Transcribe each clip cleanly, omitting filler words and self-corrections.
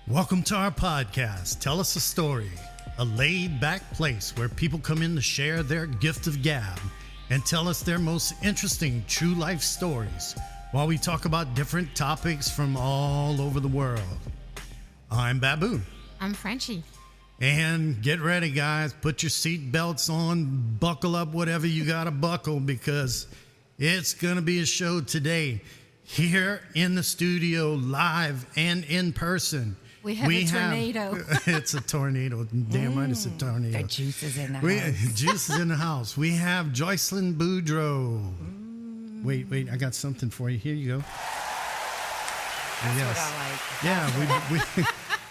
Welcome to our podcast, Tell Us a Story, a laid-back place where people come in to share their gift of gab and tell us their most interesting true life stories while we talk about different topics from all over the world. I'm Babu. I'm Frenchie. And get ready, guys. Put your seat belts on, buckle up whatever you got to buckle because it's going to be a show today here in the studio, live and in person. We have a tornado. It's a tornado. Damn right, it's a tornado. The juice is in the house. Juice is in the house. We have Joycelyn Boudreaux. Wait, I got something for you. Here you go. That's what I like. Yeah,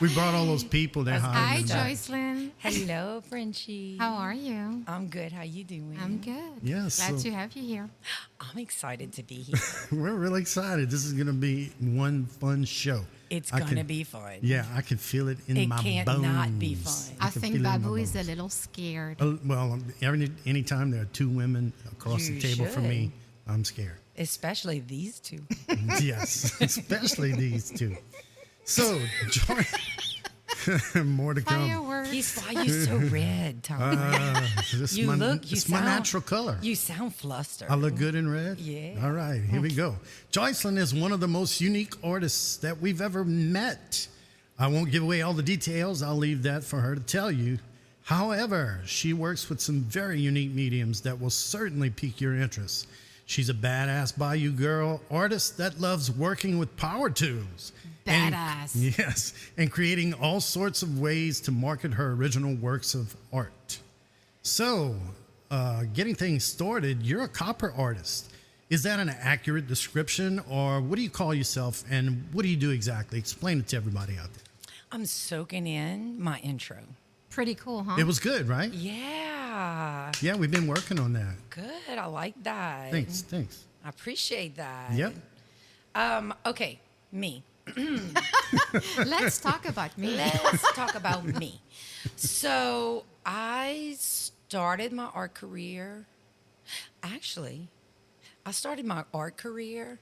we brought all those people there. Hi, Joycelyn. Hello, Frenchie. How are you? I'm good. How you doing? I'm good. Yes. Glad to have you here. I'm excited to be here. We're really excited. This is going to be one fun show. It's going to be fun. Yeah, I can feel it in my bones. It can't not be fun. I think Babu is a little scared. Well, anytime there are two women across the table from me, I'm scared. Especially these two. Yes, especially these two. So, more to come. Fireworks. Why are you so red, Tom? It's my natural color. You sound flustered. I look good in red? Yeah. All right, here we go. Joycelyn is one of the most unique artists that we've ever met. I won't give away all the details. I'll leave that for her to tell you. However, she works with some very unique mediums that will certainly pique your interest. She's a badass bayou girl, artist that loves working with power tools. Badass. Yes, and creating all sorts of ways to market her original works of art. So, getting things started, you're a copper artist. Is that an accurate description, or what do you call yourself, and what do you do exactly? Explain it to everybody out there. I'm soaking in my intro. Pretty cool, huh? It was good, right? Yeah. Yeah, we've been working on that. Good. I like that. Thanks. I appreciate that. Yep. Okay, me. Let's talk about me. Let's talk about me. So I started my art career. Actually, I started my art career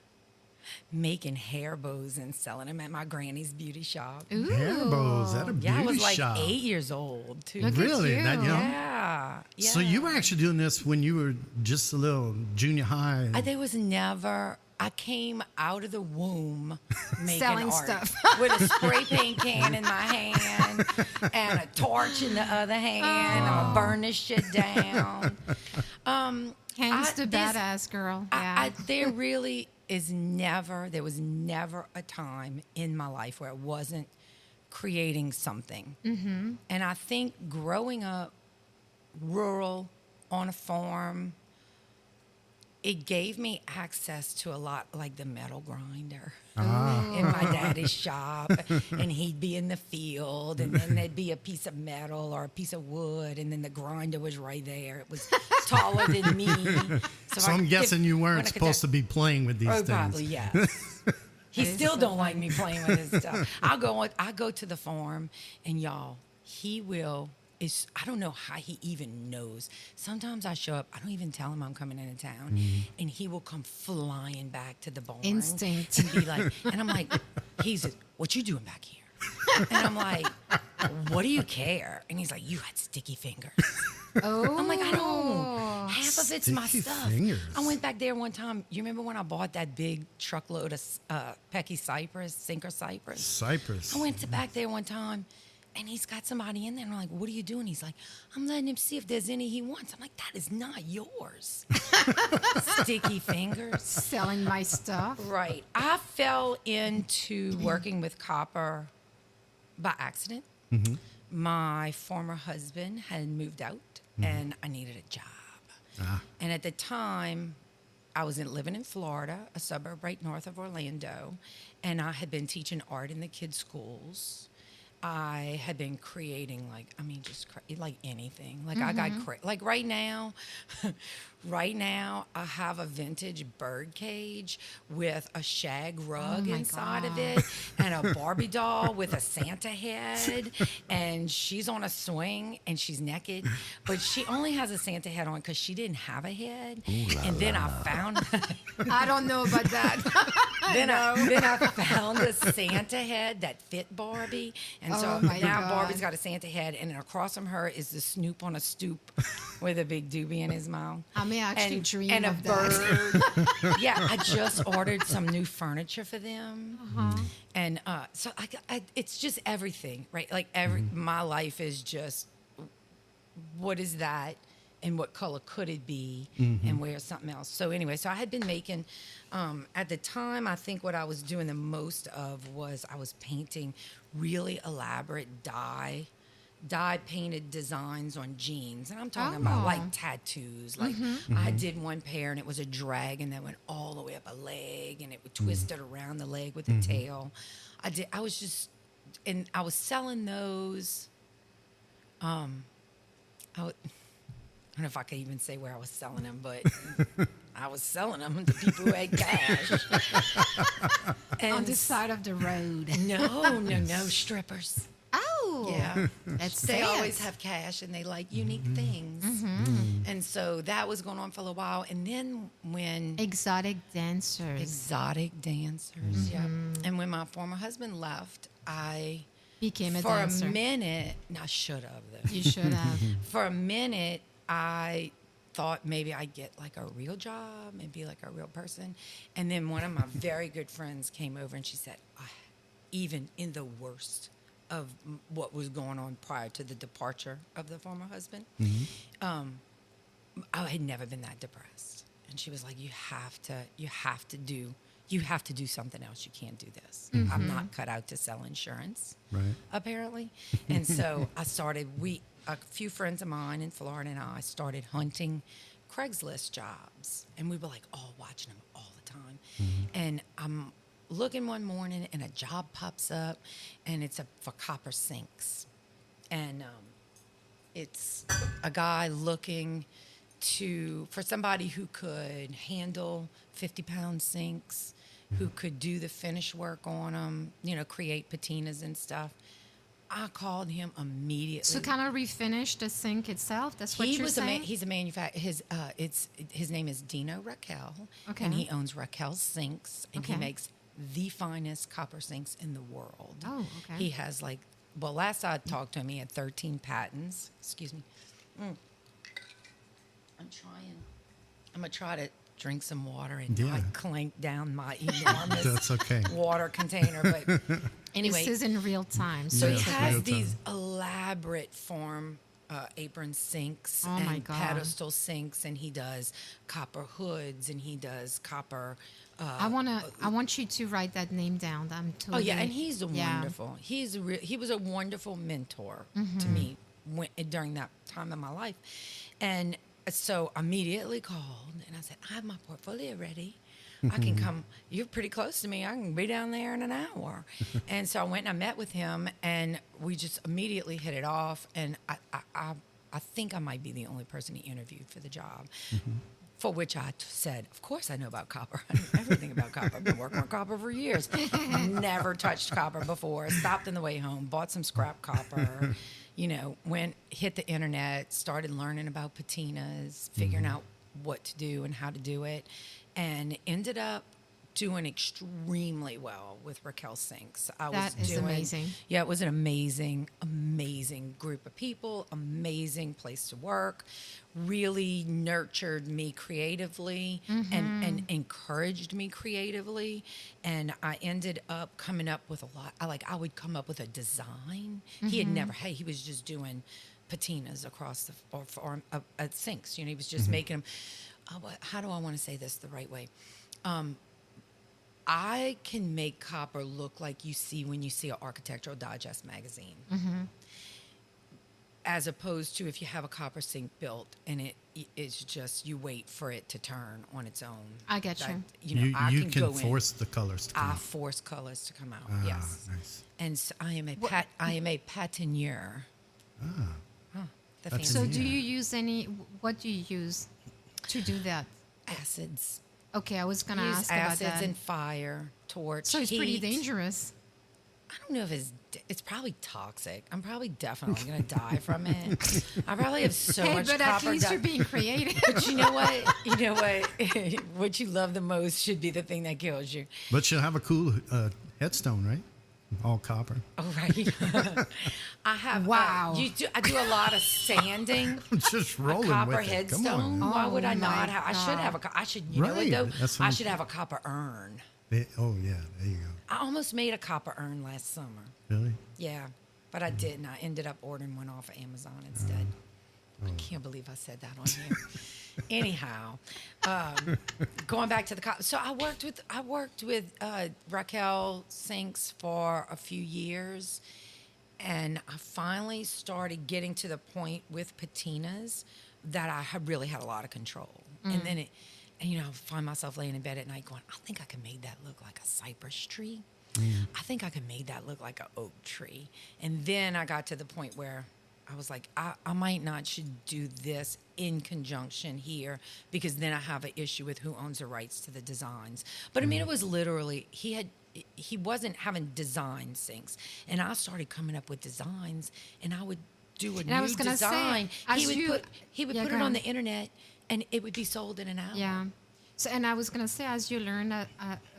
making hair bows and selling them at my granny's beauty shop. Ooh. Hair bows at a beauty shop. Yeah, I was like 8 years old, too. Look at Really? you. That young? Yeah. So you were actually doing this when you were just a little junior high? I came out of the womb making Selling art stuff. with a spray paint can in my hand and a torch in the other hand. I'm gonna burn this shit down. Hands to badass girl. Yeah. There was never a time in my life where I wasn't creating something. Mm-hmm. And I think growing up rural on a farm, it gave me access to a lot, like the metal grinder in my daddy's shop. And he'd be in the field, and then there'd be a piece of metal or a piece of wood, and then the grinder was right there. It was taller than me. So I'm guessing you weren't supposed to be playing with these things. Probably, yes. He still don't like me playing with his stuff. I go to the farm, and y'all, I don't know how he even knows. Sometimes I show up, I don't even tell him I'm coming into town, and he will come flying back to the barn. Instinct. And be like, and I'm like, what you doing back here? And I'm like, what do you care? And he's like, you had sticky fingers. Oh. I'm like, I don't. Half of it's my Sticky stuff. fingers. I went back there one time. You remember when I bought that big truckload of Pecky sinker cypress? Cypress. I went back there one time, and he's got somebody in there, and I'm like, what are you doing? He's like, I'm letting him see if there's any he wants. I'm like, that is not yours. Sticky fingers. Selling my stuff. Right. I fell into working with copper by accident. Mm-hmm. My former husband had moved out, and I needed a job. And at the time, I was living in Florida, a suburb right north of Orlando, and I had been teaching art in the kids' schools. I had been creating, like anything. Like I got like right now, Right now, I have a vintage bird cage with a shag rug my inside of God. it and a Barbie doll with a Santa head. And she's on a swing and she's naked, but she only has a Santa head on because she didn't have a head. And then I found, I don't know about that. then I found a Santa head that fit Barbie. And so Oh, my now God. Barbie's got a Santa head, and across from her is the Snoop on a stoop with a big doobie in his mouth. I may actually dream and of a that. bird. Yeah, I just ordered some new furniture for them, and so it's just everything, right? Like my life is just what is that, and what color could it be, and where's something else. So anyway, so I had been making. At the time, I think what I was doing the most of was I was painting really elaborate dye painted designs on jeans, and I'm talking about like tattoos. Like I did one pair, and it was a dragon that went all the way up a leg, and it would twisted around the leg with the tail. I was selling those. I don't know if I could even say where I was selling them, but I was selling them to people who had cash. And On the side of the road. no, strippers. Oh, Yeah. that's They always fancy. have cash and they like unique things. And so that was going on for a little while. And then when Exotic dancers. exotic dancers, yeah. And when my former husband left, I, Became a for dancer. a minute, I should have though. You should have. For a minute, I thought maybe I'd get like a real job and be like a real person. And then one of my very good friends came over and she said, even in the worst of what was going on prior to the departure of the former husband, I had never been that depressed. And she was like, you have to do something else. You can't do this. I'm not cut out to sell insurance, Right. apparently. And so a few friends of mine in Florida and I started hunting Craigslist jobs. And we were like all watching them all the time. And I'm looking one morning and a job pops up, and it's for copper sinks. And it's a guy looking for somebody who could handle 50-pound sinks, who could do the finish work on them, create patinas and stuff. I called him immediately. So kind of refinish the sink itself. That's what you're was saying. he's a manufacturer. His name is Dino Raquel, Okay. and he owns Raquel Sinks, and he Okay. makes the finest copper sinks in the world. Oh, okay. He has last I talked to him, he had 13 patents. Excuse me. I'm gonna try to drink some water and Yeah. not clank down my enormous That's okay. water container. But anyway, This is in real time. so Yeah. he It's has real these time. elaborate form apron sinks Oh, and my God. pedestal sinks, and he does copper hoods, and he does copper. I want you to write that name down. I'm Oh totally. yeah, and he's yeah. wonderful. He was a wonderful mentor to me during that time of my life, and so immediately called and I said, I have my portfolio ready. I can come. You're pretty close to me. I can be down there in an hour. And so I went and I met with him, and we just immediately hit it off. And I think I might be the only person he interviewed for the job. For which I said, of course I know about copper. I know everything about copper. I've been working on copper for years. Never touched copper before. Stopped on the way home, bought some scrap copper, hit the internet, started learning about patinas, figuring out what to do and how to do it, and ended up doing extremely well with Raquel Sinks. That is amazing. Yeah, it was an amazing, amazing group of people, amazing place to work, really nurtured me creatively and encouraged me creatively. And I ended up coming up with a lot. I would come up with a design. He was just doing patinas across at sinks. He was just making them. How do I want to say this the right way? I can make copper look like you see when you see an Architectural Digest magazine. As opposed to if you have a copper sink built and it's just you wait for it to turn on its own. I get you. You I can go in. force the colors to come I out. force colors to come out. Ah, Yes, nice. and so I am a patineur. Ah. The That's fancy So Yeah. do you use any? What do you use? to do that? Acids. Okay, I was gonna Use ask about acids that. and fire, torch, So it's pretty heat. dangerous. I don't know if it's probably toxic. I'm probably definitely gonna die from it. I probably have so Hey, much but at copper. least you're being creative. But you know what? You know what? What you love the most should be the thing that kills you. But she'll have a cool headstone, right? All copper. Oh, right. I have. Wow. I do a lot of sanding. Just A rolling copper with it. Come headstone. on. Why would I Oh, not my have? I should have God. I should. You know what Right. though? That's what I I'm- should have a copper urn. Oh, yeah. There you go. I almost made a copper urn last summer. Really? Yeah, but I didn't. I ended up ordering one off of Amazon instead. I can't believe I said that on here. Anyhow, going back to the so I worked with Raquel Sinks for a few years, and I finally started getting to the point with patinas that I had really had a lot of control. And then and I find myself laying in bed at night going, I think I can make that look like a cypress tree. I think I can make that look like an oak tree. And then I got to the point where I was like, I might not should do this in conjunction here, because then I have an issue with who owns the rights to the designs. But I mean, it was literally, he wasn't having design sinks. And I started coming up with designs, and I would do a And I new was gonna say, design. as He would you- Yeah, put go it on ahead. the internet, and it would be sold in an hour. Yeah. So, and I was gonna say, as you learn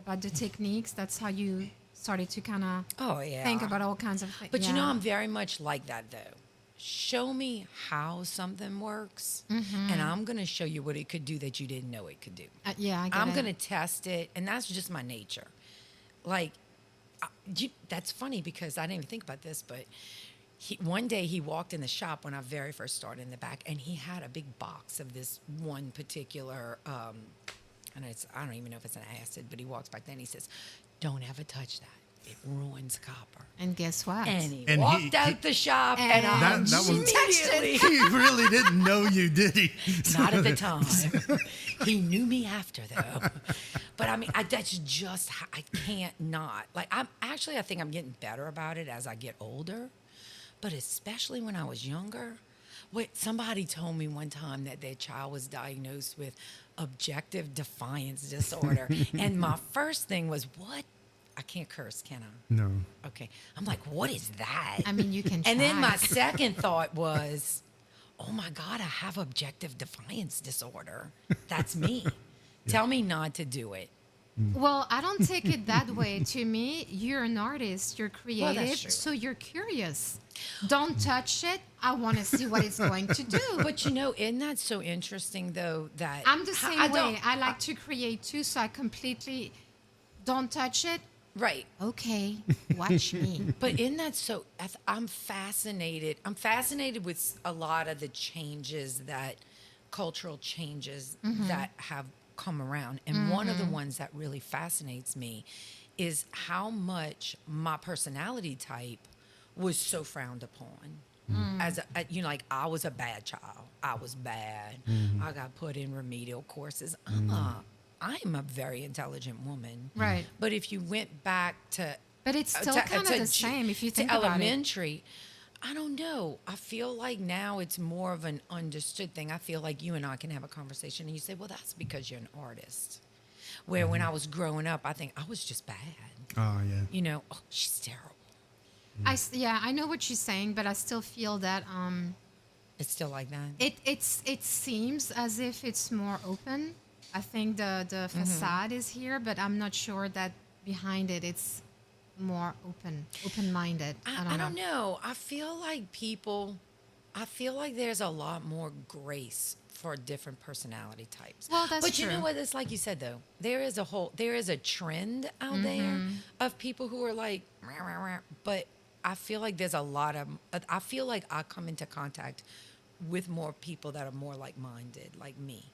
about the techniques, that's how you started to kind of Oh, yeah. think about all kinds of things. But you know, I'm very much like that though. Show me how something works, and I'm going to show you what it could do that you didn't know it could do. yeah, I get I'm it. going to test it, and that's just my nature. Like, that's funny because I didn't even think about this, but one day he walked in the shop when I very first started in the back, and he had a big box of this one particular, and I don't even know if it's an acid, but he walks back there and he says, "Don't ever touch that. It ruins copper." And guess what? And he And walked out the shop, and I And That was- immediately, He really didn't know you, did he? not at the time. He knew me after, though. But I mean, that's just, I can't not. Like, I think I'm getting better about it as I get older. But especially when I was younger, somebody told me one time that their child was diagnosed with objective defiance disorder. And my first thing was, what? I can't curse, can I? No. Okay. I'm like, what is that? I mean, you can And then try. my second thought was, oh my God, I have objective defiance disorder. That's me. Tell me not to do it. Well, I don't take it that way. To me, you're an artist, you're Well, creative, that's true. so you're curious. Don't touch it. I want to see what it's going to do. But isn't that so interesting though that I'm the same I don't- way. I like to create too, so I completely don't touch it. Right. Okay, watch me. But isn't that so? I'm fascinated. I'm fascinated with a lot of the cultural changes that have come around. And one of the ones that really fascinates me is how much my personality type was so frowned upon. As like I was a bad child. I was bad. I got put in remedial courses. I'm a very intelligent woman. Right. But if you went back to But it's still kind of the same if you think to about it. elementary, I don't know. I feel like now it's more of an understood thing. I feel like you and I can have a conversation and you say, well, that's because you're an artist. Where when I was growing up, I think I was just bad. Oh, yeah. Oh, she's terrible. I know what she's saying, but I still feel that It's still like that. it seems as if it's more open. I think the facade is here, but I'm not sure that behind it it's more open-minded. I don't know. I feel like there's a lot more grace for different personality types. Well, that's But you know true. what? It's like you said though. There is a trend out there of people who are like, "Rah, rah, rah," but I feel like there's a lot of. I feel like I come into contact with more people that are more like-minded, like me.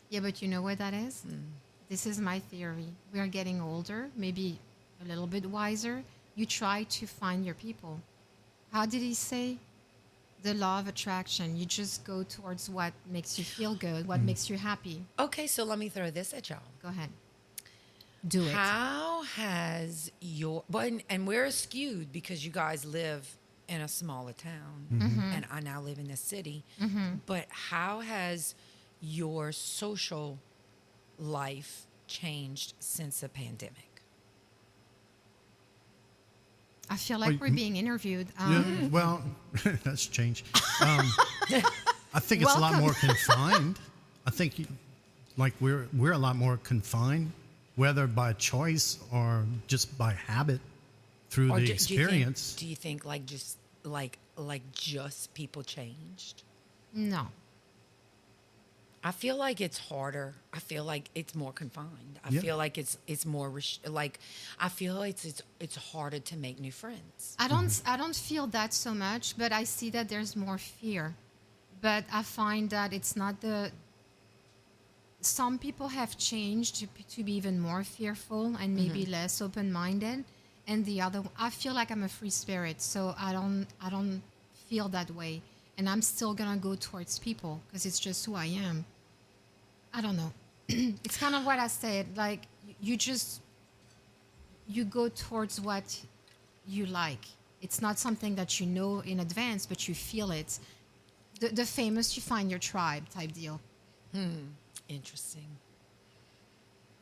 Yeah, but you know what that is? This is my theory. We are getting older, maybe a little bit wiser. You try to find your people. How did he say? The law of attraction. You just go towards what makes you feel good, what makes you happy. Okay, so let me throw this at y'all. Go ahead. Do it. How has and we're skewed because you guys live in a smaller town and I now live in the city. But how has your social life changed since the pandemic? I feel like we're being interviewed. Yeah, well, that's changed. I think it's a lot Welcome. more confined. I think like we're a lot more confined, whether by choice or just by habit through Or the do experience. you think like just just people changed? No. I feel like it's harder. I feel like it's more confined. I Yeah. feel like it's more I feel it's harder to make new friends. I don't feel that so much, but I see that there's more fear. But I find that it's not the some people have changed to be even more fearful and maybe less open-minded, and the other I feel like I'm a free spirit, so I don't feel that way, and I'm still going to go towards people because it's just who I am. I don't know. It's kind of what I said, like you go towards what you like. It's not something that you know in advance, but you feel it. The famous you find your tribe type deal. Interesting.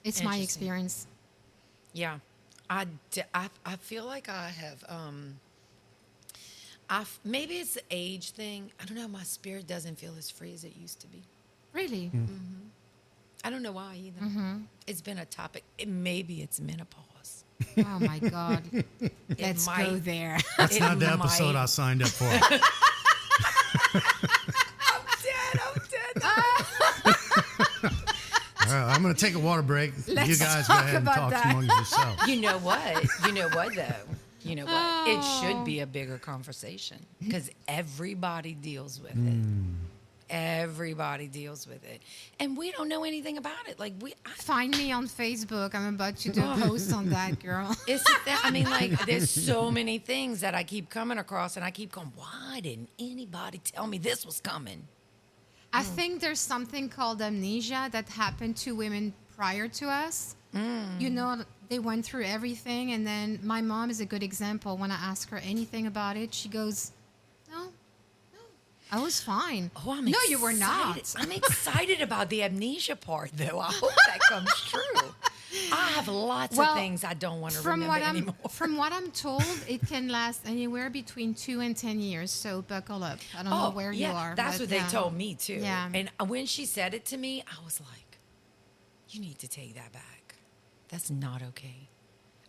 It's my Interesting. experience. Yeah. I feel like I have maybe it's the age thing. I don't know, my spirit doesn't feel as free as it used to be. Really? I don't know why either. It's been a topic. Maybe it's menopause. Oh my God. Let's go might- there. That's It not the episode might- I signed up for. I'm dead. All right, I'm going to take a water break. You Let's guys go talk ahead and about talk that. among yourselves. You know what? You know what though? You know what? It should be a bigger conversation because everybody deals with it. Everybody deals with it, and we don't know anything about it. Like Find me on Facebook. I'm about to do a post on that, girl. it's that, I mean, like there's so many things that I keep coming across, and I keep going, why didn't anybody tell me this was coming? I think there's something called amnesia that happened to women prior to us. You know, they went through everything, and then my mom is a good example. When I ask her anything about it, she goes, "No, I was fine." Oh, I'm no, excited. you were not. I'm excited about the amnesia part, though. I hope that comes true. I have lots of things I don't want to remember anymore. From what I'm told, it can last anywhere between 2 and 10 years. So buckle up. I don't know where you are. That's but what they yeah. told me too. Yeah. And when she said it to me, I was like, "You need to take that back. That's not okay."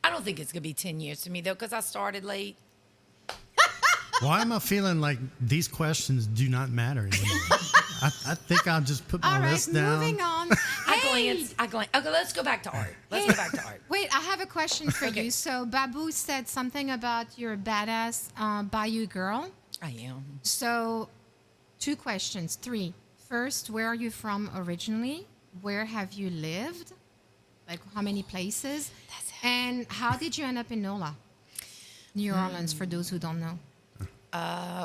I don't think it's gonna be 10 years to me though, because I started late. Why am I feeling like these questions do not matter anymore? I think I'll just put my All right, list down. moving on. I glance. Okay, let's go back to art. Let's go back to art. Wait, I have a question for Okay. you. So Babu said something about you're a badass bayou girl. I am. So 2 questions. 3. First, where are you from originally? Where have you lived? Like how many places? And how did you end up in NOLA? New Orleans, for those who don't know.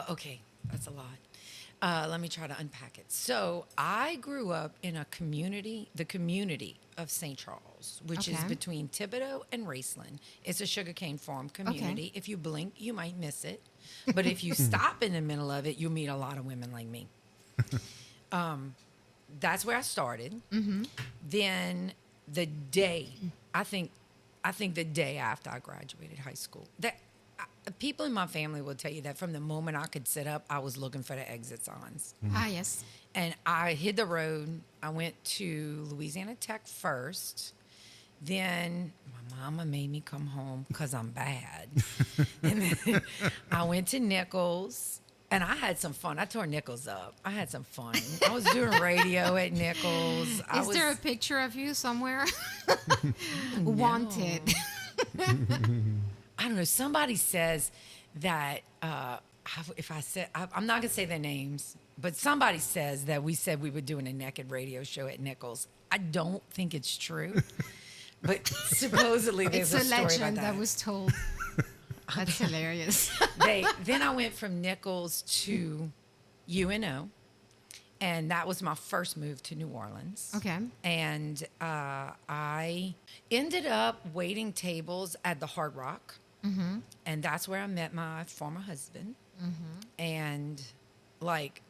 Okay, that's a lot. Let me try to unpack it. So I grew up in the community of St. Charles, which is Okay. between Thibodaux and Raceland. It's a sugarcane farm community. Okay. If you blink, you might miss it. But if you stop in the middle of it, you'll meet a lot of women like me. That's where I started. Then the day, I think the day after I graduated high school, people in my family will tell you that from the moment I could sit up, I was looking for the exit signs. Ah, yes. And I hit the road. I went to Louisiana Tech first. Then my mama made me come home because I'm bad. And then I went to Nichols. And I had some fun. I tore Nichols up. I had some fun. I was doing radio at Nichols. Is there a picture of you somewhere? Wanted. I don't know. Somebody says that if I said, I'm not going to say their names, but somebody says that we said we were doing a naked radio show at Nichols. I don't think it's true, but supposedly there's It's a story legend about that was told. That's hilarious. Then I went from Nichols to UNO, and that was my first move to New Orleans. Okay. And I ended up waiting tables at the Hard Rock, and that's where I met my former husband. And like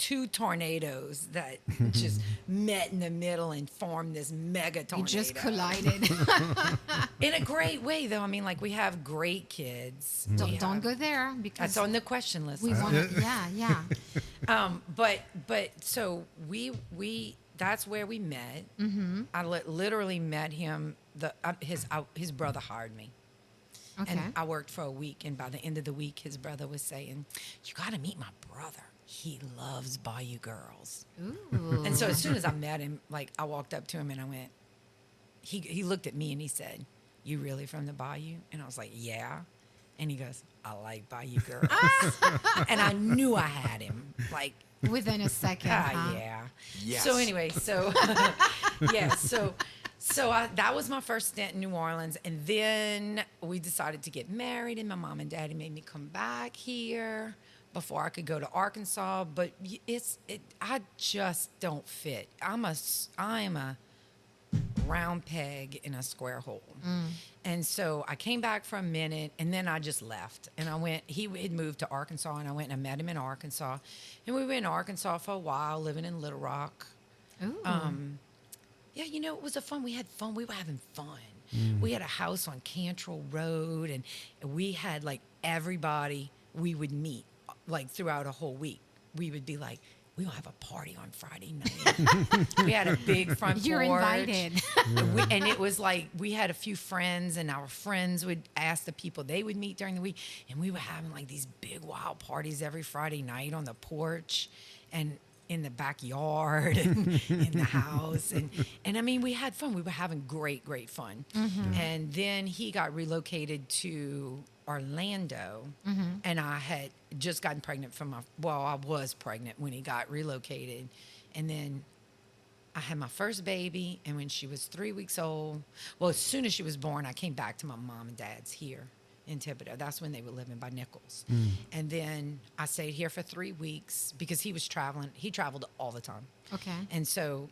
two tornadoes that just met in the middle and formed this mega You tornado. just collided. In a great way, though. I mean, like, we have great kids. Don't go there because That's on the question list. we want to. Yeah. But so we that's where we met. Mm-hmm. I literally met him. His brother hired me. Okay. And I worked for a week, and by the end of the week, his brother was saying, "You got to meet my brother. He loves Bayou girls." Ooh. And so as soon as I met him, like, I walked up to him and I went, he looked at me and he said, "You really from the Bayou?" And I was like, "Yeah." And he goes, "I like Bayou girls." And I knew I had him. Like, Within a second. Huh? yeah. Yes. So anyway, yeah, that was my first stint in New Orleans, and then we decided to get married, and my mom and daddy made me come back here before I could go to Arkansas. But I just don't fit. I am a round peg in a square hole. And so I came back for a minute, and then I just left. And he had moved to Arkansas, and I went and I met him in Arkansas. And we were in Arkansas for a while, living in Little Rock. Ooh. Yeah, it was we had fun. We were having fun. We had a house on Cantrell Road, and we had, like, everybody we would meet, like, throughout a whole week. We would be like, we'll have a party on Friday night. We had a big front You're porch. invited. And it was like we had a few friends, and our friends would ask the people they would meet during the week. And we were having, like, these big wild parties every Friday night on the porch and in the backyard and in the house. And I mean, we had fun. We were having great, great fun. Mm-hmm. And then he got relocated to Orlando, and I had just gotten pregnant I was pregnant when he got relocated. And then I had my first baby, and when she was 3 weeks old, as soon as she was born, I came back to my mom and dad's here in Thibodeau. That's when they were living by Nichols. And then I stayed here for 3 weeks because he was traveling. He traveled all the time. Okay. And so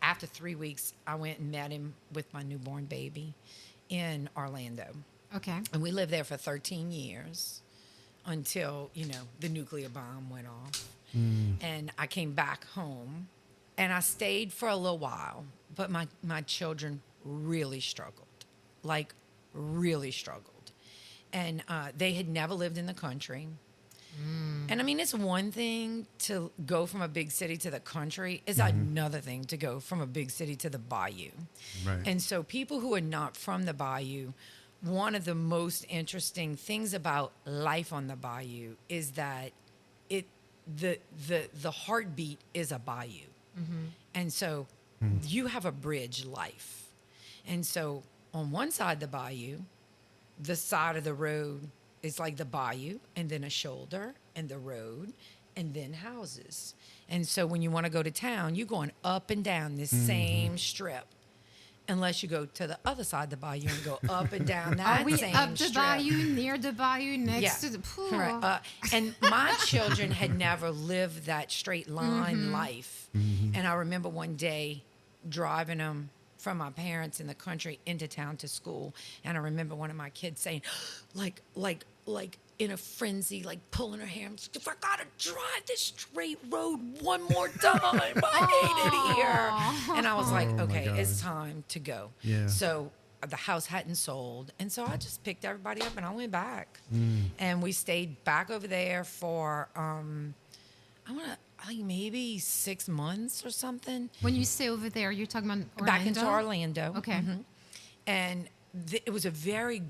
after 3 weeks, I went and met him with my newborn baby in Orlando. Okay. And we lived there for 13 years until, the nuclear bomb went off. And I came back home, and I stayed for a little while, but my children really struggled, like really struggled. And they had never lived in the country. And I mean, it's one thing to go from a big city to the country. It's another thing to go from a big city to the bayou. Right. And so people who are not from the bayou, one of the most interesting things about life on the bayou is that the heartbeat is a bayou. And so you have a bridge life. And so on one side of the bayou, the side of the road is like the bayou, and then a shoulder, and the road, and then houses. And so when you want to go to town, you're going up and down this same strip, unless you go to the other side of the bayou and go up and down that Are we same up the strip. bayou, near the bayou, next to the pool? Right. And my children had never lived that straight line life. And I remember one day driving them from my parents in the country into town to school. And I remember one of my kids saying, like in a frenzy, like pulling her hair, if I gotta drive this straight road one more time, I hate it here. And I was like, okay, it's time to go. Yeah. So the house hadn't sold. And so I just picked everybody up and I went back. And we stayed back over there for, maybe 6 months or something. When you say over there, you're talking about Orlando? Back into Orlando. Okay. And it was a very,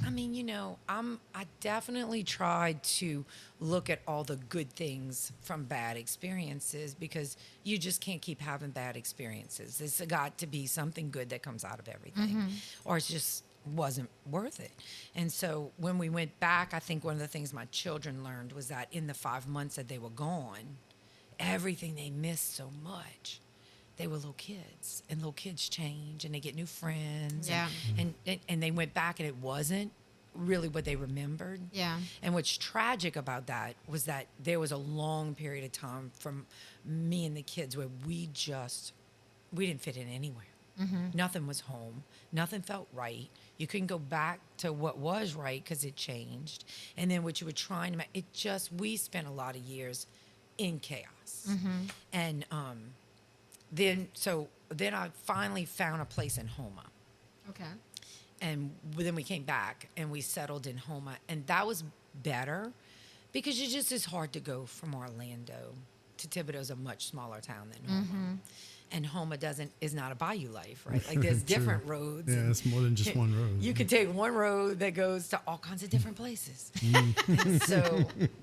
I definitely tried to look at all the good things from bad experiences, because you just can't keep having bad experiences. There's got to be something good that comes out of everything, or it just wasn't worth it. And so when we went back, I think one of the things my children learned was that in the 5 months that they were gone, everything they missed so much. They were little kids, and little kids change, and they get new friends. Yeah. And they went back, and it wasn't really what they remembered. Yeah. And what's tragic about that was that there was a long period of time from me and the kids where we didn't fit in anywhere. Nothing was home. Nothing felt right. You couldn't go back to what was right because it changed. And then what you were trying to we spent a lot of years in chaos. And then I finally found a place in Homa. Okay. And then we came back and we settled in Homa. And that was better because it just is hard to go from Orlando to Thibodeau's, a much smaller town than Homa. And Homa is not a bayou life, right? Like there's different roads. Yeah, it's more than just one road. You could take one road that goes to all kinds of different places. And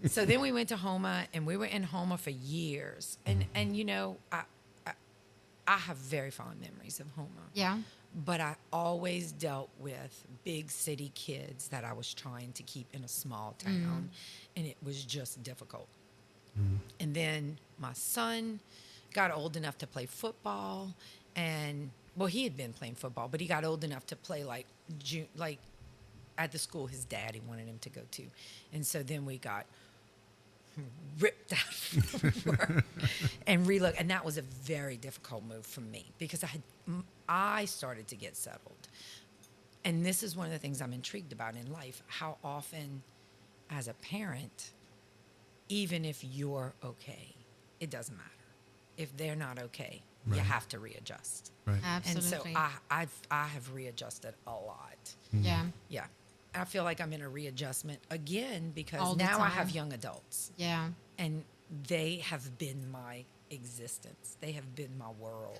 so then we went to Homa, and we were in Homa for years. And you know, I have very fond memories of Homa. Yeah. But I always dealt with big city kids that I was trying to keep in a small town, and it was just difficult. And then my son got old enough to play football, and well, he had been playing football, but he got old enough to play like at the school his daddy wanted him to go to, and so then we got ripped out and relook, and that was a very difficult move for me because I started to get settled, and this is one of the things I'm intrigued about in life: how often, as a parent, even if you're okay, it doesn't matter. If they're not okay, you have to readjust. Right. Absolutely. And so I have readjusted a lot. Yeah. Yeah. I feel like I'm in a readjustment again because All the now I time. have young adults, Yeah. and they have been my existence. They have been my world.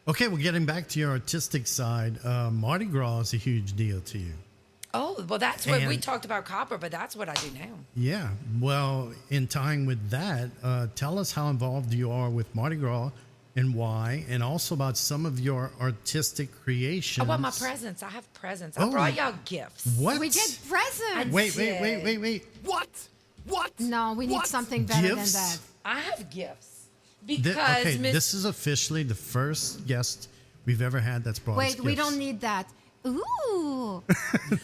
Okay, well, getting back to your artistic side, Mardi Gras is a huge deal to you. Oh, well, that's what we And- talked about copper, but that's what I do now. Yeah. Well, in tying with that, tell us how involved you are with Mardi Gras and why, and also about some of your artistic creations. Oh, well, my presents. I have presents. I Oh. brought y'all gifts. What? We get presents. Wait. What? No, we need What? something better Gifts? than that. I have gifts Thi- because okay, Miss. this is officially the first guest we've ever had that's brought us Wait, we gifts. don't need that. Ooh.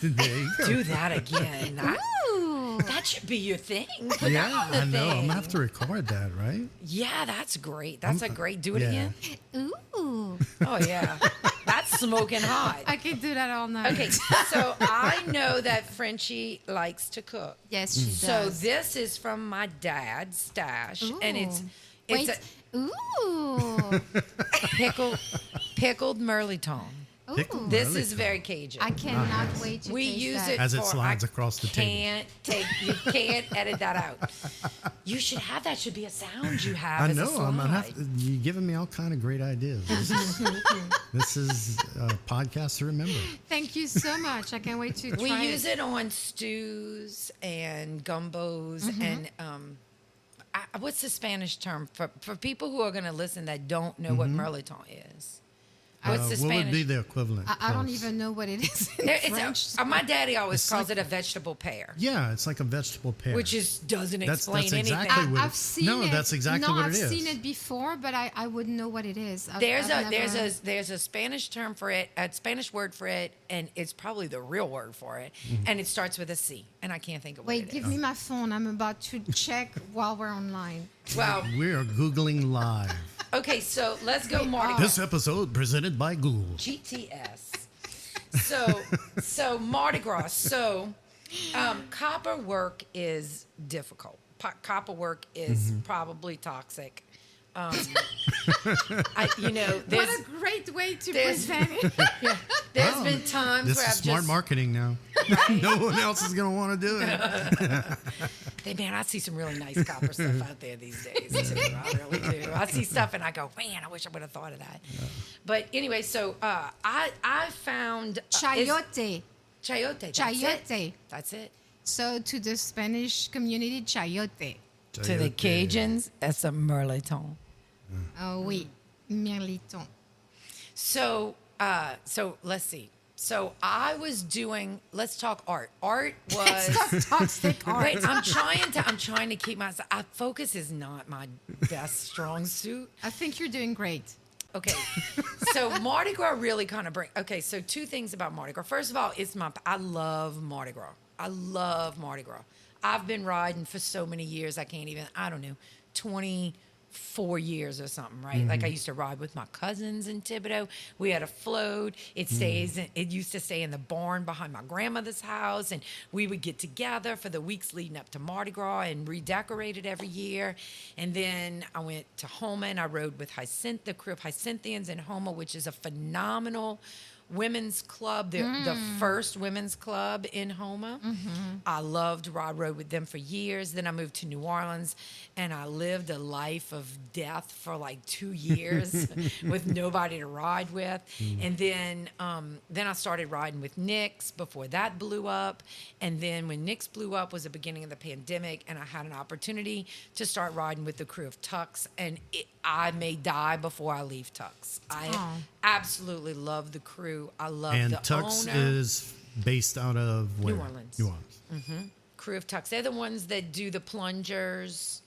There you go. Do that again. Ooh. That should be your thing. Put that Yeah, on the I know. I'm thing. gonna have to record that, right? Yeah, that's great. That's a great. Do it yeah. again. Ooh. Oh yeah, that's smoking hot. I could do that all night. Okay, so I know that Frenchie likes to cook. Yes, she So does. this is from my dad's stash, and it's Wait. a Ooh. pickled merleton. Pickled Ooh. This Merleton. is very Cajun. I cannot wait to We taste use that. it As it for, slides I across the table. You can't edit that out. You should have that. Should be a sound you have. I as know. A I'm gonna have slide. to, you're giving me all kind of great ideas. This is a podcast to remember. Thank you so much. I can't wait to try We use it on stews and gumbos and what's the Spanish term for people who are going to listen that don't know what merleton is? What's the What would Spanish? be the equivalent? I don't close? even know what it is in It's French. my daddy always It's calls like- it a vegetable pear, Yeah, it's like a vegetable pear. which is doesn't That's explain anything. exactly what I've it- seen no, it. that's exactly what it is. I've seen it before, but I wouldn't know what it is. There's I've never- there's a Spanish term for it, a Spanish word for it, and it's probably the real word for it, and it starts with a C, and I can't think of what Wait, it give is. me my phone. I'm about to check while we're online. Well, We are Googling live. okay, so let's go Mardi Gras. This episode presented by Google. GTS. So Mardi Gras. So copper work is difficult. Copper work is probably toxic. There's What a great way to there's- present it. there's been times This where is I've smart just marketing now. No one else is going to want to do it. man, I see some really nice copper stuff out there these days too. I really do. I see stuff and I go, man, I wish I would have thought of that. But anyway, so I found Chayote. chayote. That's Chayote. It. That's it. So to the Spanish community, chayote. To the Cajuns, that's a merleton. Oh, oui. Mirliton. So let's see. So I was doing. Let's talk art. Art was. Toxic art. Wait, I'm trying to keep myself. Focus is not my best strong suit. I think you're doing great. Okay, so Mardi Gras really kind of bring. Okay, so two things about Mardi Gras. First of all, I love Mardi Gras. I love Mardi Gras. I've been riding for so many years. I don't know, 25 4 years or something, right? Like I used to ride with my cousins in Thibodeau. We had a float. It used to stay in the barn behind my grandmother's house, and we would get together for the weeks leading up to Mardi Gras and redecorate it every year. And then I went to Homa and I rode with the crew of Hyacinthians in Homa, which is a phenomenal women's club, the first women's club in Homa. I rode with them for years. Then I moved to New Orleans and I lived a life of death for like 2 years with nobody to ride with. And then I started riding with Nick's before that blew up. And then when Nick's blew up was the beginning of the pandemic, and I had an opportunity to start riding with the crew of Tux, and I may die before I leave Tux. I absolutely love the crew. I love And the Tux owner. is based out of where? New Orleans. New Orleans. Crew of Tux. They're the ones that do the plungers.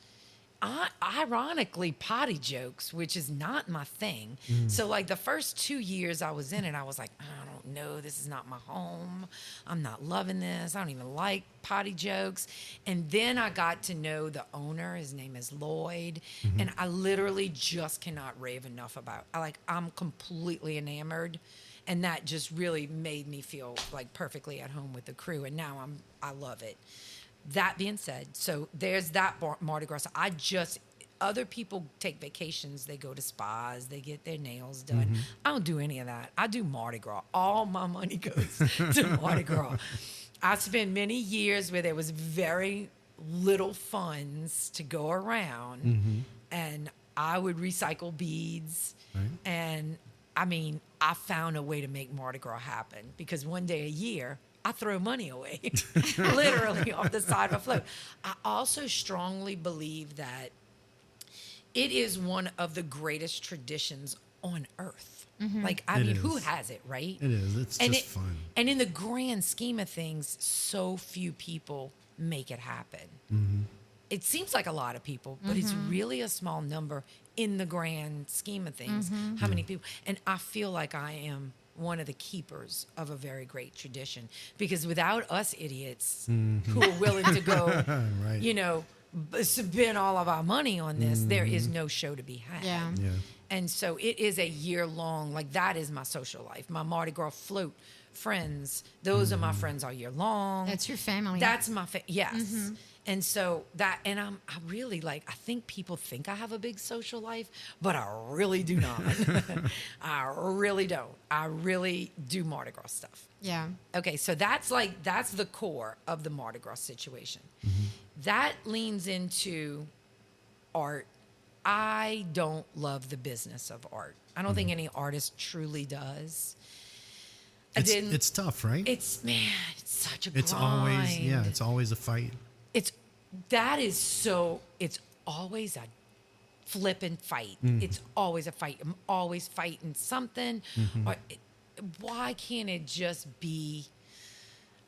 Ironically, potty jokes, which is not my thing. So like the first 2 years I was in it, I was like, I don't know, this is not my home. I'm not loving this. I don't even like potty jokes. And then I got to know the owner. His name is Lloyd. And I literally just cannot rave enough about. I'm completely enamored. And that just really made me feel like perfectly at home with the crew. And now I love it. That being said, so there's that Mardi Gras. Other people take vacations. They go to spas. They get their nails done. I don't do any of that. I do Mardi Gras. All my money goes to Mardi Gras. I spent many years where there was very little funds to go around. And I would recycle beads. Right. And I mean, I found a way to make Mardi Gras happen, because one day a year, I throw money away, literally off the side of a float. I also strongly believe that it is one of the greatest traditions on earth. Like, I mean, who has it, right? It is. It's just fun. And in the grand scheme of things, so few people make it happen. It seems like a lot of people, but it's really a small number in the grand scheme of things. How many people? And I feel like I am one of the keepers of a very great tradition, because without us idiots who are willing to go, Right. you know, spend all of our money on this, there is no show to be had. Yeah. Yeah. And so it is a year long, like that is my social life. My Mardi Gras float friends, those are my friends all year long. That's your family. That's my yes. And so I really I think people think I have a big social life, but I really do not. I really don't. I really do Mardi Gras stuff. Yeah. Okay, so that's the core of the Mardi Gras situation. That leans into art. I don't love the business of art. I don't think any artist truly does. It's tough, right? It's such a It's grind. it's always a fight. It's always a flipping fight. It's always a fight. I'm always fighting something. Why can't it just be?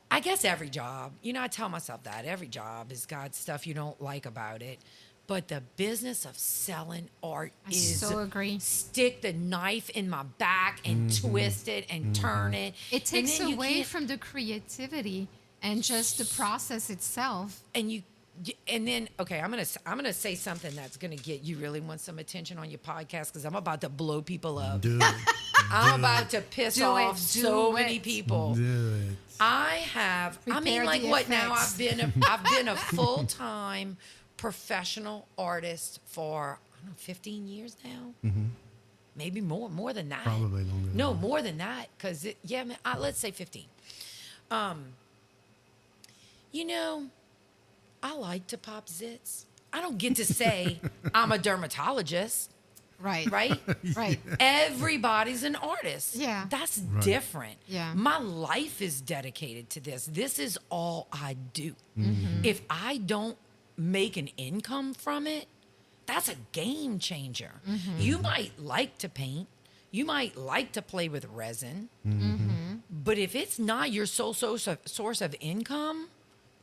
I guess every job, I tell myself that every job has got stuff you don't like about it. But the business of selling art is so agree. Stick the knife in my back and twist it and turn it. It takes and then away from the creativity and just the process itself. And then I'm gonna say something that's gonna get you really want some attention on your podcast, because I'm about to blow people up. Do it. I'm about to piss Do off it. so Do many it. people. Do it. Prepare Like the what now? effects. I've been a full-time professional artist for 15 years now. Maybe more than that. Probably longer than No, that. more than that, because let's say 15. I like to pop zits. I don't get to say I'm a dermatologist, Right. right? Right. Everybody's an artist. Yeah. That's different. Yeah. My life is dedicated to this. This is all I do. If I don't make an income from it, that's a game changer. You might like to paint. You might like to play with resin. But if it's not your sole source of income,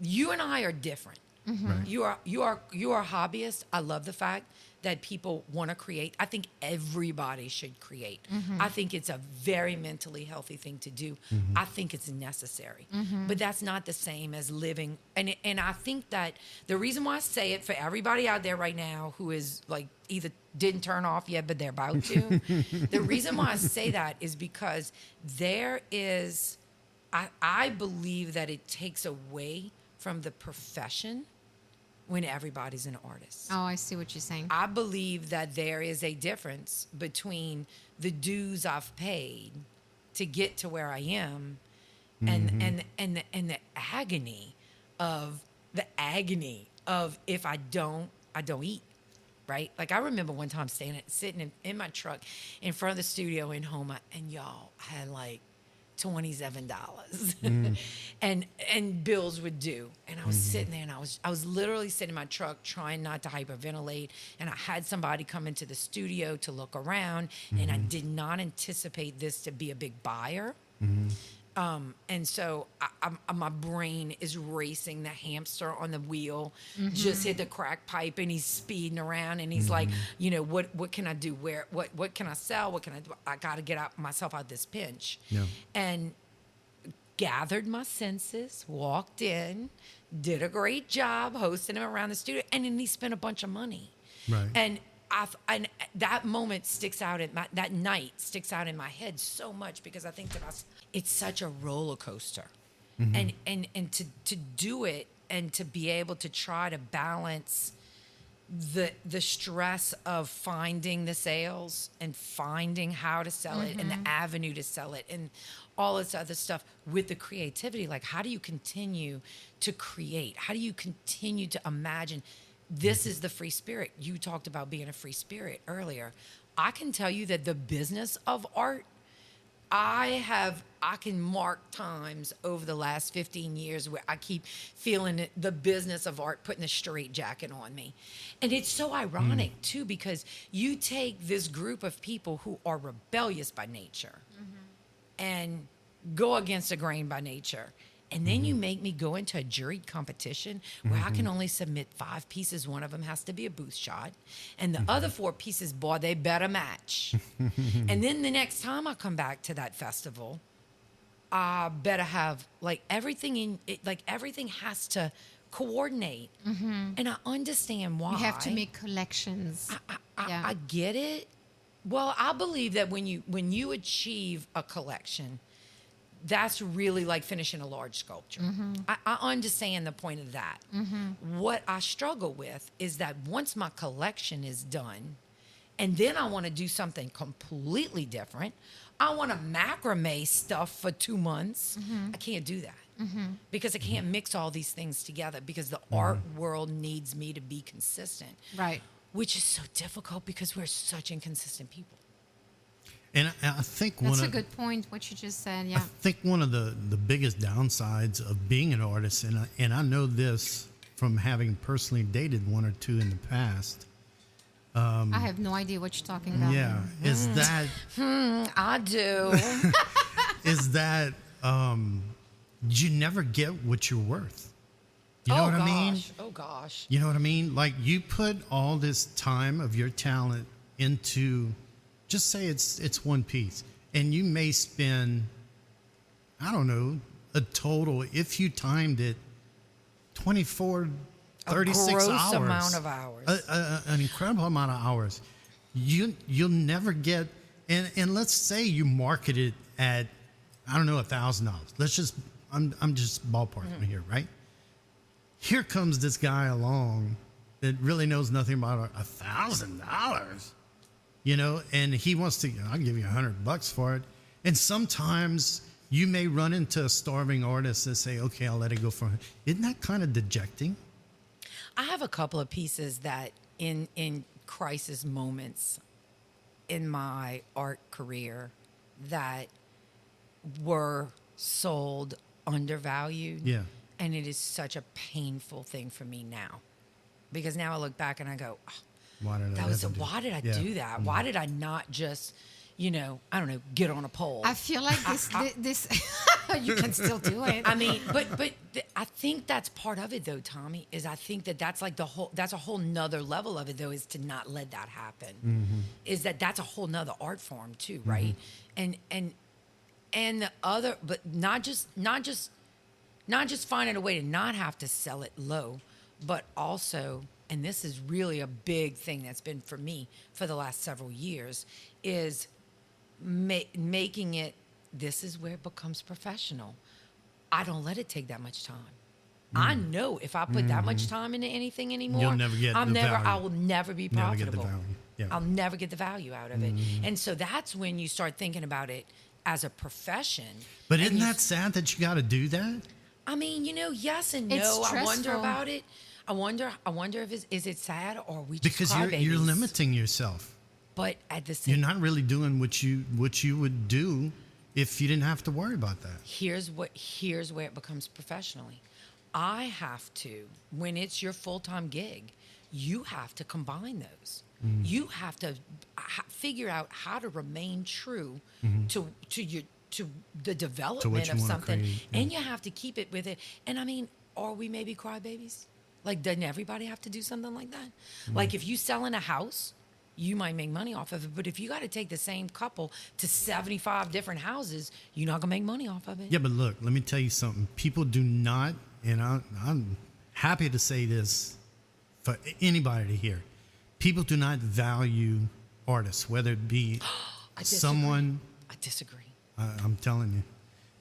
you and I are different. Right. You are a hobbyist. I love the fact that people want to create. I think everybody should create. I think it's a very mentally healthy thing to do. I think it's necessary. But that's not the same as living. And I think that the reason why I say it for everybody out there right now who is like either didn't turn off yet, but they're about to. The reason why I say that is because there is, I believe that it takes away from the profession when everybody's an artist. Oh, I see what you're saying. I believe that there is a difference between the dues I've paid to get to where I am and the agony of if I don't eat. Right? Like I remember one time sitting in my truck in front of the studio in Homa, and y'all had like $27 and bills were due, and I was sitting there, and I was literally sitting in my truck trying not to hyperventilate, and I had somebody come into the studio to look around, and I did not anticipate this to be a big buyer. And so my brain is racing. The hamster on the wheel just hit the crack pipe, and he's speeding around, and he's like, you know, what can I do? What can I sell? What can I do? I got to get myself out of this pinch. Yeah. And gathered my senses, walked in, did a great job hosting him around the studio, and then he spent a bunch of money. Right. And that moment sticks out that night sticks out in my head so much, because I think that it's such a roller coaster, and to do it and to be able to try to balance the stress of finding the sales and finding how to sell it and the avenue to sell it and all this other stuff with the creativity. Like, how do you continue to create? How do you continue to imagine? This is the free spirit. You talked about being a free spirit earlier. I can tell you that the business of art, I can mark times over the last 15 years where I keep feeling the business of art putting a straitjacket on me. And it's so ironic, too, because you take this group of people who are rebellious by nature and go against the grain by nature. And then you make me go into a juried competition where I can only submit 5 pieces. One of them has to be a booth shot. And the other 4 pieces, boy, they better match. And then the next time I come back to that festival, I better have, like, everything in it, like, everything has to coordinate. And I understand why. You have to make collections. I get it. Well, I believe that when you achieve a collection, that's really like finishing a large sculpture. I understand the point of that. What I struggle with is that once my collection is done, and then I want to do something completely different, I want to macrame stuff for 2 months. I can't do that because I can't mix all these things together, because the art world needs me to be consistent. Right. Which is so difficult because we're such inconsistent people. And I think that's a good point, what you just said. Yeah, I think one of the biggest downsides of being an artist, and I know this from having personally dated 1 or 2 in the past. I have no idea what you're talking about. Yeah, is that I do. Is that you never get what you're worth. You know what I mean? Oh gosh. You know what I mean? Like, you put all this time of your talent into, just say it's one piece, and you may spend, I don't know, a total, if you timed it, 24, 36 gross hours. amount of hours. An incredible amount of hours. You'll never get, and let's say you market it at, I don't know, $1,000. Let's just, I'm just ballparking here, right? Here comes this guy along that really knows nothing about $1,000. You know, and he wants to, I'll give you $100 for it. And sometimes you may run into a starving artist and say, okay, I'll let it go for it. Isn't that kind of dejecting? I have a couple of pieces that in crisis moments in my art career that were sold undervalued. Yeah. And it is such a painful thing for me now, because now I look back and I go, oh, why did I do that? Why did I not just I don't know, get on a pole. I feel like this you can still do it. I mean, I think that's part of it, though, Tommy. Is I think that's like that's a whole nother level of it, though, is to not let that happen. Mm-hmm. Is that's a whole nother art form too, right? And the other, but not just finding a way to not have to sell it low, but also, and this is really a big thing that's been for me for the last several years, is making it. This is where it becomes professional. I don't let it take that much time. I know if I put that much time into anything anymore, You'll never get the value. I will never be profitable. Never get the value. Yeah. I'll never get the value out of it. And so that's when you start thinking about it as a profession. But isn't that sad that you got to do that? I mean, yes and It's no. I wonder stressful. about it. I wonder if is it sad or are we just Because you're crybabies? limiting yourself. But at the same You're not really doing what you would do if you didn't have to worry about that. here's where it becomes professionally. I have to, when it's your full-time gig, you have to combine those. You have to figure out how to remain true to the development you of wanna something, create, and you have to keep it with it. And I mean, are we maybe crybabies? Like, doesn't everybody have to do something like that? Like, if you selling a house, you might make money off of it, but if you got to take the same couple to 75 different houses, you're not gonna make money off of it. Yeah, but look, let me tell you something. People do not, and I'm happy to say this for anybody to hear. People do not value artists, whether it be I disagree. someone. I disagree. I'm telling you,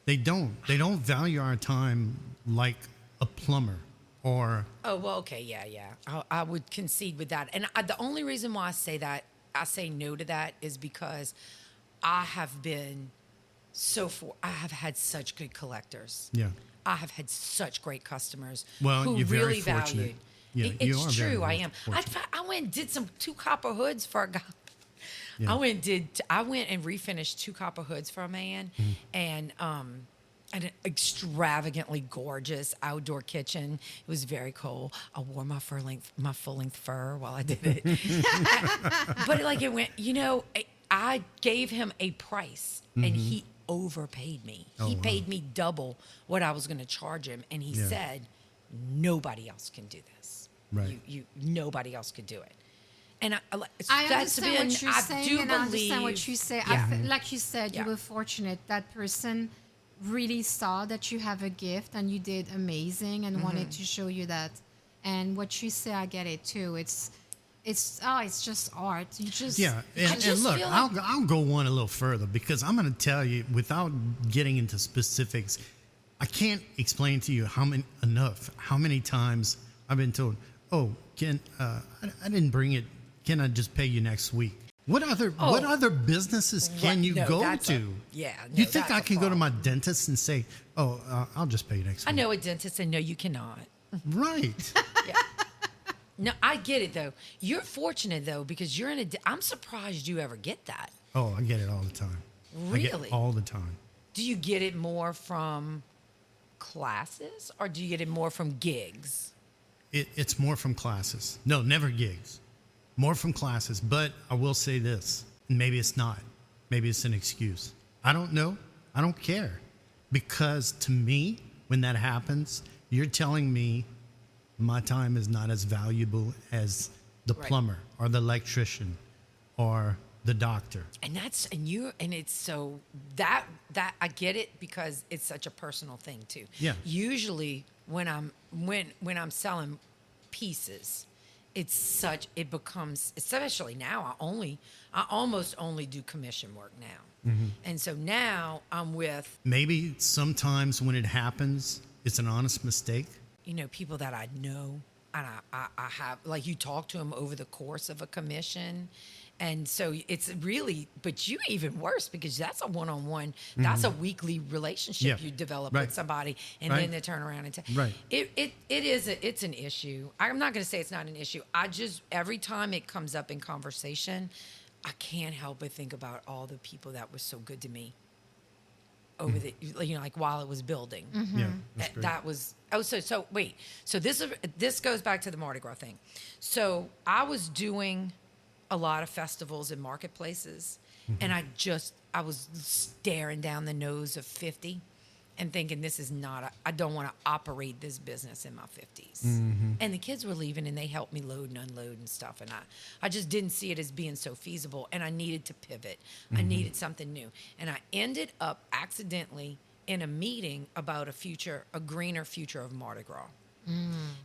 they don't. They don't value our time like a plumber or. Oh, well, okay, yeah. I would concede with that. And the only reason why I say no to that is because I have been I have had such good collectors. Yeah. I have had such great customers Well, who you're very really fortunate. valued. Yeah, It's you are very true, I am. fortunate. I went and did 2 copper hoods for a guy. Yeah. I went and refinished 2 copper hoods for a man, and an extravagantly gorgeous outdoor kitchen. It was very cool. I wore my full length fur while I did it. But like it went, I gave him a price, and he overpaid me. He wow. paid me double what I was going to charge him, and he Yeah. said, "Nobody else can do this. Right. Nobody else could do it." And I that's understand been, what you're I saying, do and I understand what believe- you say. Yeah. Like you said, Yeah. you were fortunate. That person really saw that you have a gift, and you did amazing, and wanted to show you that. And what you say, I get it too. It's just art. You just Yeah, and just look, feel like- I'll go one a little further because I'm going to tell you, without getting into specifics, I can't explain to you how many times I've been told, "Oh, I didn't bring it. Can I just pay you next week?" What other businesses can you No, go that's to? no, You think that's I a can go to problem. my dentist and say, "Oh, I'll just pay you next I week"? know a dentist, and no, you cannot. Right? Yeah. No, I get it though. You're fortunate though because you're in I'm surprised you ever get that. Oh, I get it all the time. I get Really? it all the time. Do you get it more from classes or do you get it more from gigs? It's more from classes. No, never gigs. More from classes. But I will say this. Maybe it's not. Maybe it's an excuse. I don't know. I don't care. Because to me, when that happens, you're telling me my time is not as valuable as the Right. plumber or the electrician or the doctor. And it's so that I get it because it's such a personal thing too. Yeah. Usually when I'm selling pieces, it becomes, especially now, I almost only do commission work now. And so now I'm with, Maybe sometimes when it happens, it's an honest mistake. people that I know, and I have, like, you talk to them over the course of a commission. And so it's really, but you even worse because that's a one-on-one, that's a weekly relationship Yeah. you develop Right. with somebody, and Right. then they turn around and tell. Right. It's an issue. I'm not going to say it's not an issue. Every time it comes up in conversation, I can't help but think about all the people that were so good to me over like while it was building. Yeah, that's great. That was wait. So this goes back to the Mardi Gras thing. So I was doing a lot of festivals and marketplaces, And I was staring down the nose of 50 and thinking, this is not, I don't want to operate this business in my 50s. And the kids were leaving and they helped me load and unload and stuff. And I just didn't see it as being so feasible. And I needed to pivot. I needed something new. And I ended up accidentally in a meeting about a greener future of Mardi Gras.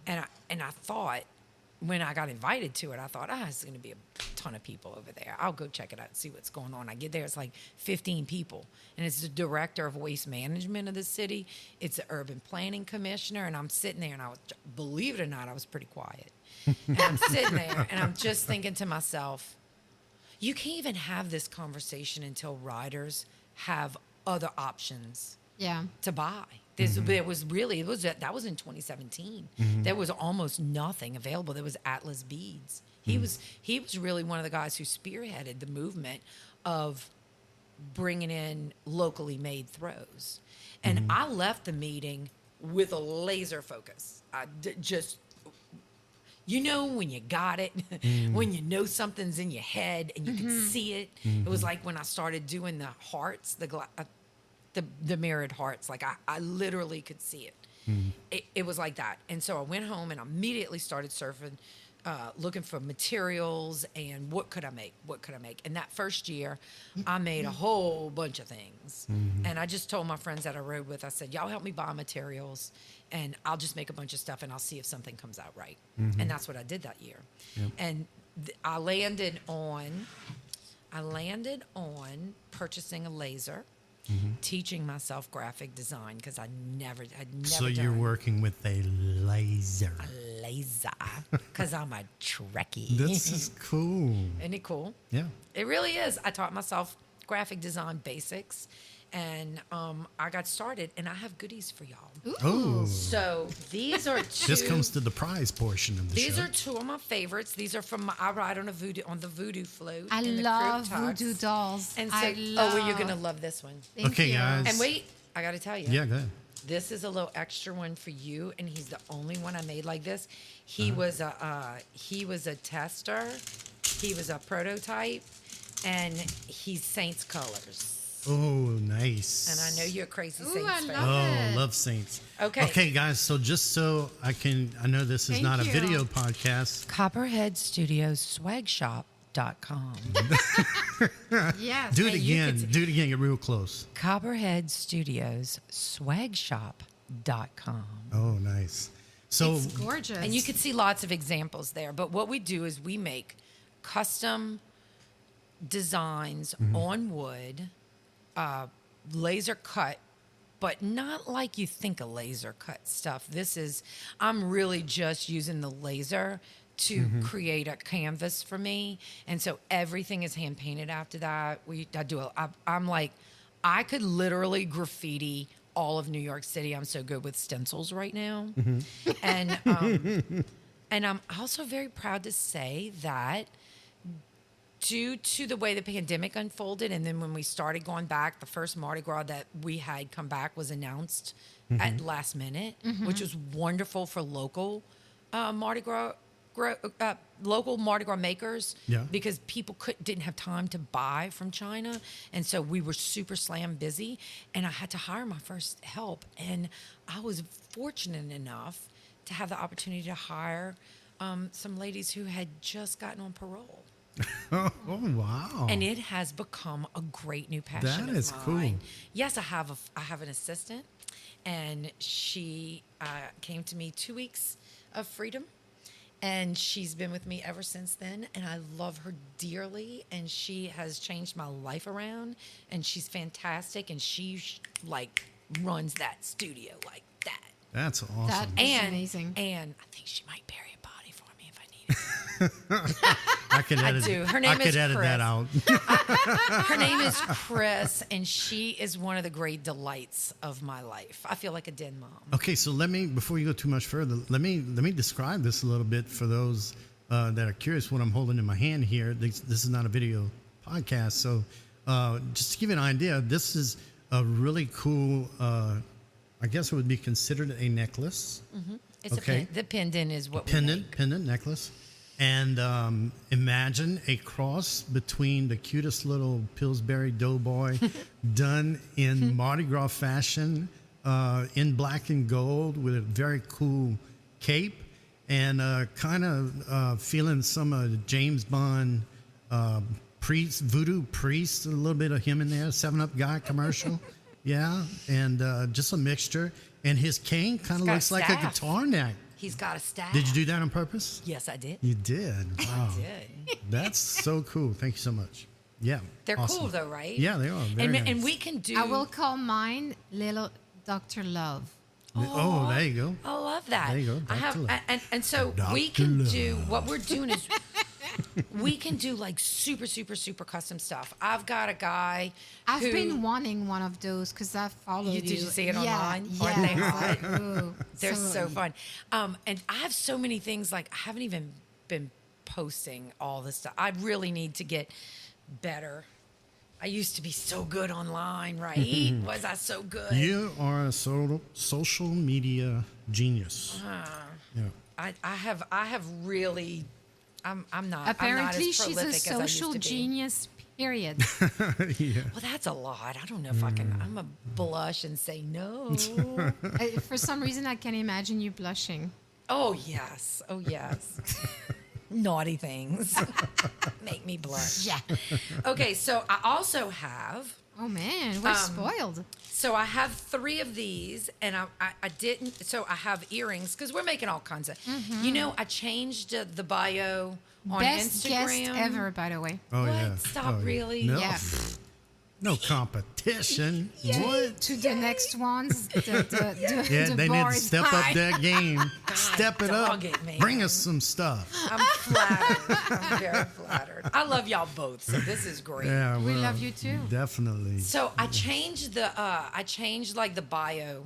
And I thought, when I got invited to it, I thought, it's going to be a ton of people over there. I'll go check it out and see what's going on. I get there, it's like 15 people. And it's the director of waste management of the city. It's the urban planning commissioner. And I'm sitting there, and believe it or not, I was pretty quiet. And I'm sitting there, and I'm just thinking to myself, you can't even have this conversation until riders have other options to buy. That was in 2017. There was almost nothing available. There was Atlas Beads. He was really one of the guys who spearheaded the movement of bringing in locally made throws. And I left the meeting with a laser focus. When you got it, when you know something's in your head and you can see it. It was like when I started doing the hearts, the mirrored hearts. Like I literally could see it. It was like that. And so I went home and immediately started surfing, looking for materials and what could I make? And that first year, I made a whole bunch of things. And I just told my friends that I rode with, I said, y'all help me buy materials and I'll just make a bunch of stuff and I'll see if something comes out right. And that's what I did that year. And I landed on purchasing a laser. Teaching myself graphic design because I'd never So you're working with a laser. A laser because I'm a Trekkie. This is cool. Isn't it cool? Yeah. It really is. I taught myself graphic design basics and I got started and I have goodies for y'all. Oh. So these are two. This comes to the prize portion of the show. These are two of my favorites. These are from I ride on the voodoo float. I love voodoo dolls. And so, you're gonna love this one. Thank you. guys. And wait, I gotta tell you. Yeah, go ahead. This is a little extra one for you, and he's the only one I made like this. He was a tester, he was a prototype, and he's Saints colors. Oh, nice. And I know you're a crazy Ooh, Saints I fan. love it. Love Saints. Okay. Okay, guys. So just so I know this is Thank not a you. video podcast. Copperhead Studios swagshop.com. Yes. Do it And you again. could- Do it again. Get real close. Copperhead Studios swagshop.com. Oh, nice. So It's gorgeous. And you can see lots of examples there. But what we do is we make custom designs on wood, laser cut, but not like you think of laser cut stuff. I'm really just using the laser to create a canvas for me. And so everything is hand painted after that. I'm like, I could literally graffiti all of New York City. I'm so good with stencils right now. And I'm also very proud to say that due to the way the pandemic unfolded, and then when we started going back, the first Mardi Gras that we had come back was announced at last minute, which was wonderful for local Mardi Gras makers, because people didn't have time to buy from China, and so we were super slam busy, and I had to hire my first help, and I was fortunate enough to have the opportunity to hire some ladies who had just gotten on parole. oh wow. And it has become a great new passion That of is mine. cool. Yes, I have an assistant, and she came to me 2 weeks of freedom, and she's been with me ever since then, and I love her dearly, and she has changed my life around, and she's fantastic, and she runs that studio like that. That's awesome. That is amazing. And I think she might bury a body for me if I need it. I could edit. do. Her name I could is edit Chris. that out. Her name is Chris, and she is one of the great delights of my life. I feel like a den mom. Okay, so before you go too much further, let me describe this a little bit for those that are curious what I'm holding in my hand here. This is not a video podcast, so just to give you an idea, this is a really cool. I guess it would be considered a necklace. It's Okay. the pendant is what we Pendant make. pendant necklace, And imagine a cross between the cutest little Pillsbury Doughboy done in Mardi Gras fashion, in black and gold with a very cool cape, and kind of feeling some James Bond voodoo priest, a little bit of him in there, 7-Up guy commercial. Yeah, and just a mixture. And his cane kind of got a looks like a staff. guitar neck. He's got a staff. Did you do that on purpose? Yes, I did. You did. Wow. I did. That's so cool. Thank you so much. Yeah. They're awesome. cool though, right? Yeah, they are. Very nice. And we can do. I will call mine Little Dr. Love. Oh, there you go. I love that. There you go, I have, Dr. Love. and so we Dr. can Love. do what we're doing is we can do like super, super, super custom stuff. I've got a guy. I've who, been wanting one of those because I followed you. Did you see it Yeah, online? Yeah. Aren't they it's hot? like, ooh, They're so fun. And I have so many things. Like I haven't even been posting all this stuff. I really need to get better. I used to be so good online, right? Was I so good? You are a social media genius. Yeah. I have really. I'm not. Apparently, I'm not as she's a prolific as I used social to be. genius. Period. Yeah. Well, that's a lot. I don't know if I can. I'm a blush and say no. For some reason, I can imagine you blushing. Oh yes. Oh yes. Naughty things make me blush. Yeah. Okay, so I also have. Oh man, we're spoiled. So I have 3 of these, and I didn't. So I have earrings because we're making all kinds of. You know, I changed the bio on Best Instagram. guest ever, by the way. Oh, What? yeah. Stop, Oh, yeah. really? No. Yeah. No competition. What? To the next ones, the Yeah, the they bar need to is step high. up that game. Step it up. dog it, man. Bring us some stuff. I'm flattered. I'm very flattered. I love y'all both, so this is great. Yeah, We well, love you too. Definitely. So I changed like the bio,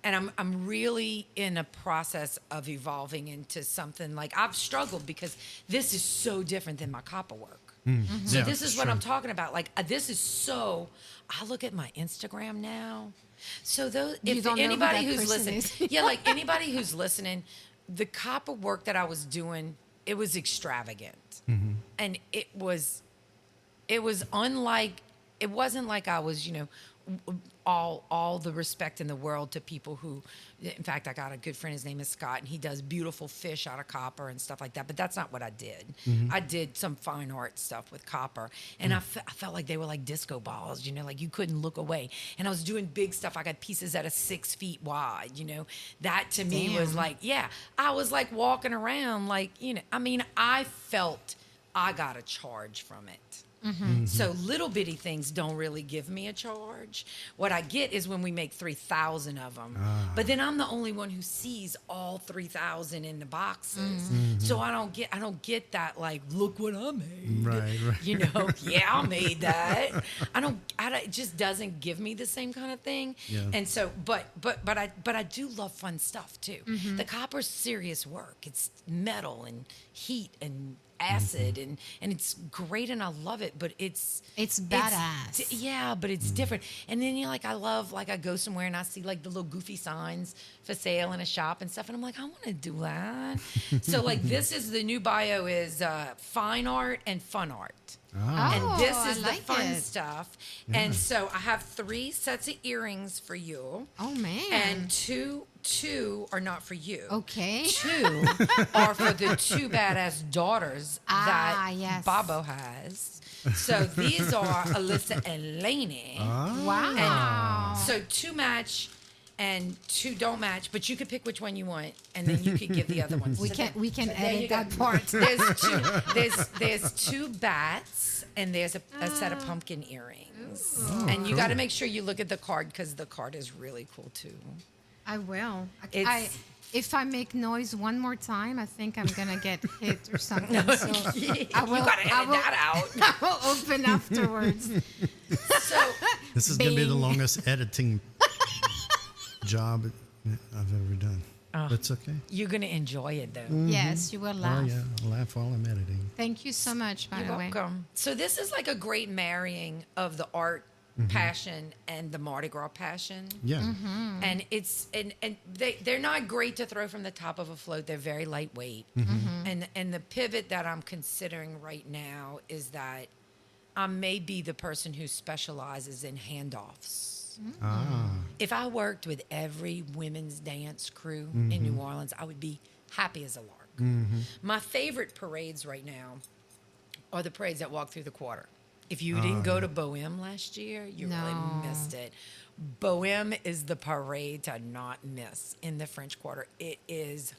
and I'm really in a process of evolving into something like I've struggled because this is so different than my copper work. So Yeah, this is what sure. I'm talking about. Like this is so. I look at my Instagram now. So those You if don't know who anybody that who's person listening, is. yeah, like anybody who's listening, the copper work that I was doing, it was extravagant, and it was unlike. It wasn't like I was, all the respect in the world to people who, in fact, I got a good friend, his name is Scott, and he does beautiful fish out of copper and stuff like that. But that's not what I did. I did some fine art stuff with copper, and I felt like they were like disco balls, like you couldn't look away. And I was doing big stuff. I got pieces that are 6 feet wide, That to me was Damn. like, yeah, I was like walking around like, I felt I got a charge from it. So little bitty things don't really give me a charge. What I get is when we make 3,000 of them. But then I'm the only one who sees all 3,000 in the boxes. So I don't get that like, look what I made. Right. Yeah, I made that. It just doesn't give me the same kind of thing. Yeah. And so, but I do love fun stuff too. The copper's serious work. It's metal and heat and acid and it's great and I love it, but it's badass. yeah, but it's different. And then I go somewhere and I see like the little goofy signs for sale in a shop and stuff, and I'm like, I want to do that. So like this is the new bio is fine art and fun art. And this I is like the fun it. stuff. And so I have 3 sets of earrings for you. Oh man. And two are not for you. Okay. 2 are for the 2 badass daughters that yes. Babo has. So these are Alyssa and Lainey. Wow. And so 2 match and 2 don't match, but you could pick which one you want, and then you could give the other ones. we can there edit you go. that part. There's 2 bats, and there's a set of pumpkin earrings. And you got to make sure you look at the card because the card is really cool too. I will. It's- If I make noise one more time, I think I'm gonna get hit or something. So I will. You got to edit that out. I will open afterwards. So This is going to be the Bing. longest editing job I've ever done. That's okay. you're gonna enjoy it though. Yes, you will Oh, laugh. yeah. I'll laugh while I'm editing. Thank you so much, by You're the way. welcome. So this is like a great marrying of the art passion and the Mardi Gras passion. Yeah. And it's and they're not great to throw from the top of a float. They're very lightweight. And the pivot that I'm considering right now is that I may be the person who specializes in handoffs. If I worked with every women's dance crew in New Orleans, I would be happy as a lark. My favorite parades right now are the parades that walk through the quarter. If you didn't go to Bohème last year, you really missed it. Bohème is the parade to not miss in the French Quarter. It is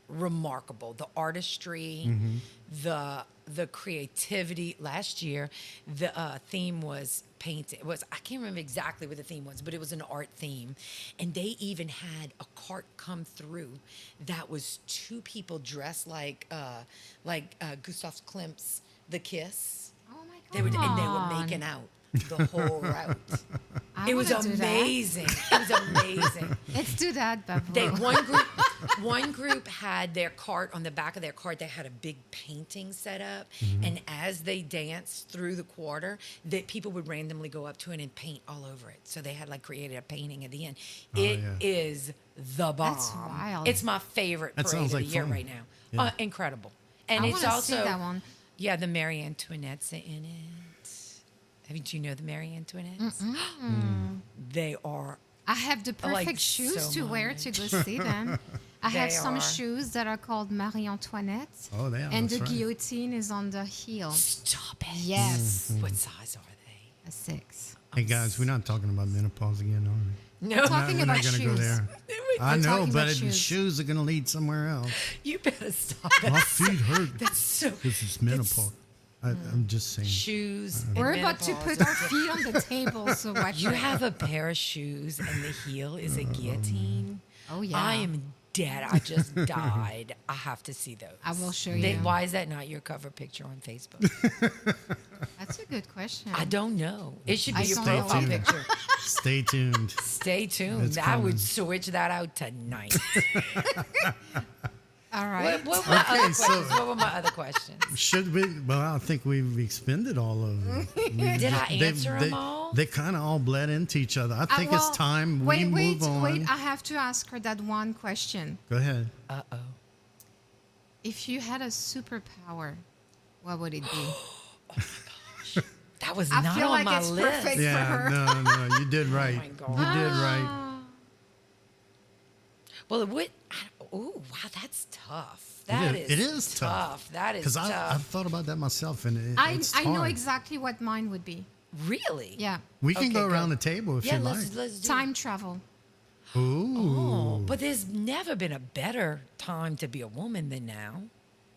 remarkable. The artistry, the creativity. Last year, the theme was painting. It was, I can't remember exactly what the theme was, but it was an art theme. And they even had a cart come through that was two people dressed like Gustav Klimt's The Kiss. Oh my God. They were making out the whole route. It was wanna do that. amazing. It was amazing. Let's do that, Babu. One group had their cart, on the back of their cart, they had a big painting set up. And as they danced through the quarter, that people would randomly go up to it and paint all over it. So they had created a painting at the end. It is the bomb. That's wild. It's my favorite That parade sounds of like the year fun. right now. Yeah. Incredible. And I it's wanna also see that one. Yeah, the Marie Antoinette's in it. Do you know the Marie Antoinettes? They are. I have the perfect like shoes so to wear much. to go see them. I have They some are. shoes that are called Marie Antoinette. Oh, they are. And that's the right. guillotine is on the heel. Stop it. Yes. What size are they? A 6. Hey guys, we're not talking about menopause again, are we? No, Talking We're about not gonna go shoes. there. I know, talking but about shoes. shoes are going to lead somewhere else. You better stop My it. feet hurt That's so. because it's menopause. I'm just saying. Shoes. and We're about to menopause put our is a- feet on the table, so watch You it. have a pair of shoes and the heel is a guillotine. Oh, yeah. I am dead. I just died. I have to see those. I will show you. Why is that not your cover picture on Facebook? That's a good question. I don't know. It should be I your don't know. profile Stay tuned. picture. Stay tuned. Stay tuned. It's I coming. would switch that out tonight. All right. What were my other Okay, so- questions? What were my other questions? Should we? Well, I think we've expended all of them. Did I answer them all? They kind of all bled into each other. I think it's time we move on. Wait, I have to ask her that one question. Go ahead. Uh-oh. If you had a superpower, what would it be? That was I not feel on like my it's list. perfect. for Yeah, her. no, you did right. my God. You did right. Well, it would. Oh, wow, that's tough. That It is tough. That is Because tough. I've thought about that myself, and it's I know hard. exactly what mine would be. Really? Yeah. We can Okay, go go. around the table if Yeah, you like. let's do Time travel. Ooh. Oh, but there's never been a better time to be a woman than now.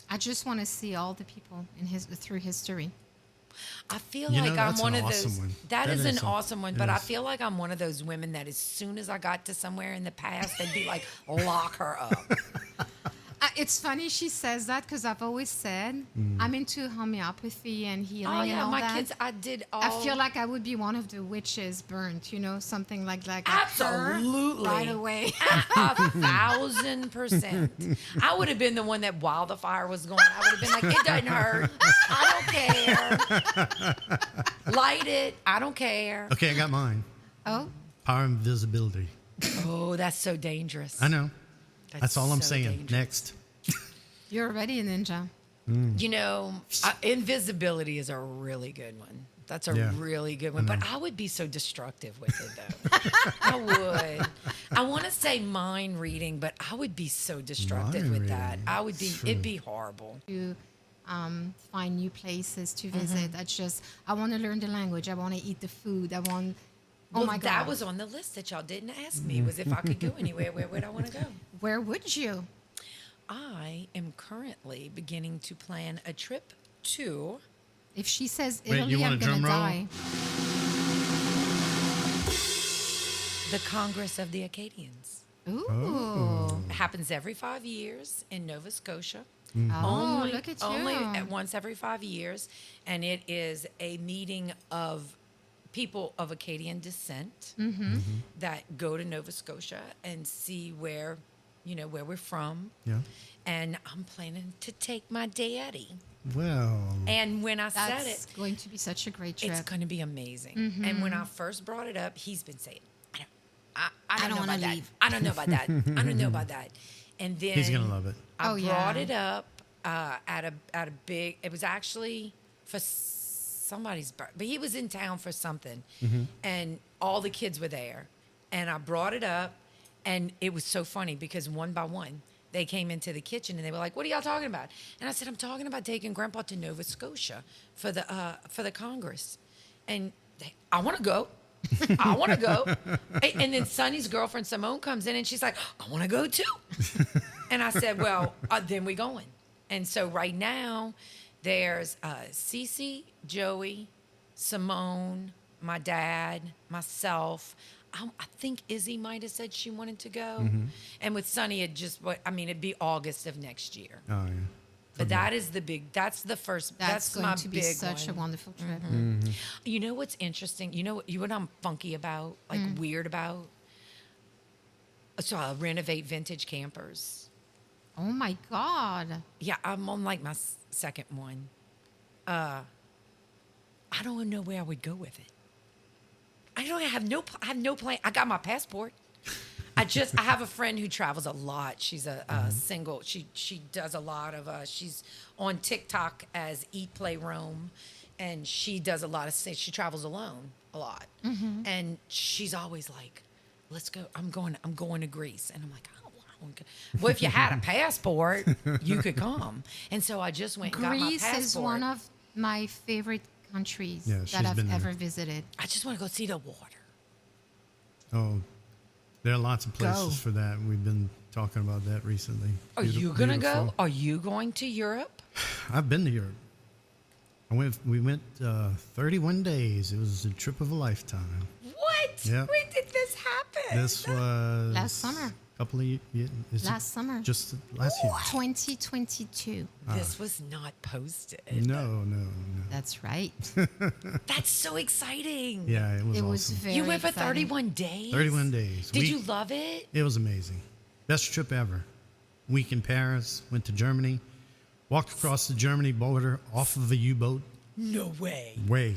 I just want to see all the people through history. I feel You know, like I'm that's one an of awesome those. one. That is an an- awesome one, it but I is. feel like I'm one of those women that as soon as I got to somewhere in the past, they'd be like, lock her up. It's funny she says that because I've always said I'm into homeopathy and healing Oh and yeah, all my that. kids. I did all. I feel like I would be one of the witches burnt, something like that. Absolutely. Right away. 1,000%. I would have been the one that while the fire was going, I would have been like, it doesn't hurt. I don't care. Light it. I don't care. Okay, I got mine. Oh, Power and visibility. Oh, that's so dangerous. I know. That's all I'm so saying. dangerous. Next. you're already a ninja. You know, invisibility is a really good one. That's a Yeah. really good one. But I would be so destructive with it, though. I would. I want to say mind reading, but I would be so destructive Mind with that. reading. I would be. True. It'd be horrible. To find new places to visit. I want to learn the language. I want to eat the food. I want. Oh Well, my God. that was on the list that y'all didn't ask me. Was if I could go anywhere. Where would I want to go? Where would you? I am currently beginning to plan a trip to. If she says Wait, Italy, you want I'm a gonna drum roll? die. The Congress of the Acadians. Ooh. Oh. It happens every 5 years in Nova Scotia. Oh, look at you. Only at once every 5 years, and it is a meeting of people of Acadian descent that go to Nova Scotia and see where where we're from. Yeah. And I'm planning to take my daddy. Well, And when I said That's it, going to be such a great trip. it's going to be amazing. And when I first brought it up, he's been saying, I don't know wanna about that. leave." I don't know about that. I don't know about that. And then he's gonna love it. I Oh, brought yeah. it up at a big. It was actually for somebody's birthday, but he was in town for something, and all the kids were there. And I brought it up, and it was so funny because one by one they came into the kitchen and they were like, "What are y'all talking about?" And I said, "I'm talking about taking Grandpa to Nova Scotia for the Congress," and I want to go. I want to go. And then Sonny's girlfriend, Simone, comes in and she's like, I want to go too. And I said, well, then we're going. And so right now, there's Cece, Joey, Simone, my dad, myself. I think Izzy might have said she wanted to go. And with Sonny, it'd be August of next year. Oh yeah. But that's the first, That's my going to be big such one. a wonderful trip. You know what's interesting? You know what I'm funky about, like weird about? So I'll renovate vintage campers. Oh my God. Yeah, I'm on like my second one. I don't know where I would go with it. I have no plan. I got my passport. I have a friend who travels a lot. She's a single. She does a lot of. She's on TikTok as Eat, Play, Roam, and she does a lot of. She travels alone a lot, and she's always like, "Let's go. I'm going to Greece," and I'm like, "I don't want to." Well, if you had a passport, you could come. And so I just went and got my Greece passport. is one of my favorite countries Yeah, she's that I've been there. ever visited. I just want to go see the water. Oh, there are lots of places Go. for that. We've been talking about that recently. Are you gonna go? Beautiful. Are you going to Europe? I've been to Europe. We went 31 days. It was a trip of a lifetime. What? Yep. When did this happen? This was Last summer. Couple of years. Last summer. Just last year. 2022. This was not posted. No. That's right. That's so exciting. Yeah, it was It was awesome. very You went for exciting. 31 days? 31 days. Did you love it? It was amazing. Best trip ever. Week in Paris. Went to Germany. Walked across the Germany border off of a U-boat. No way. Way.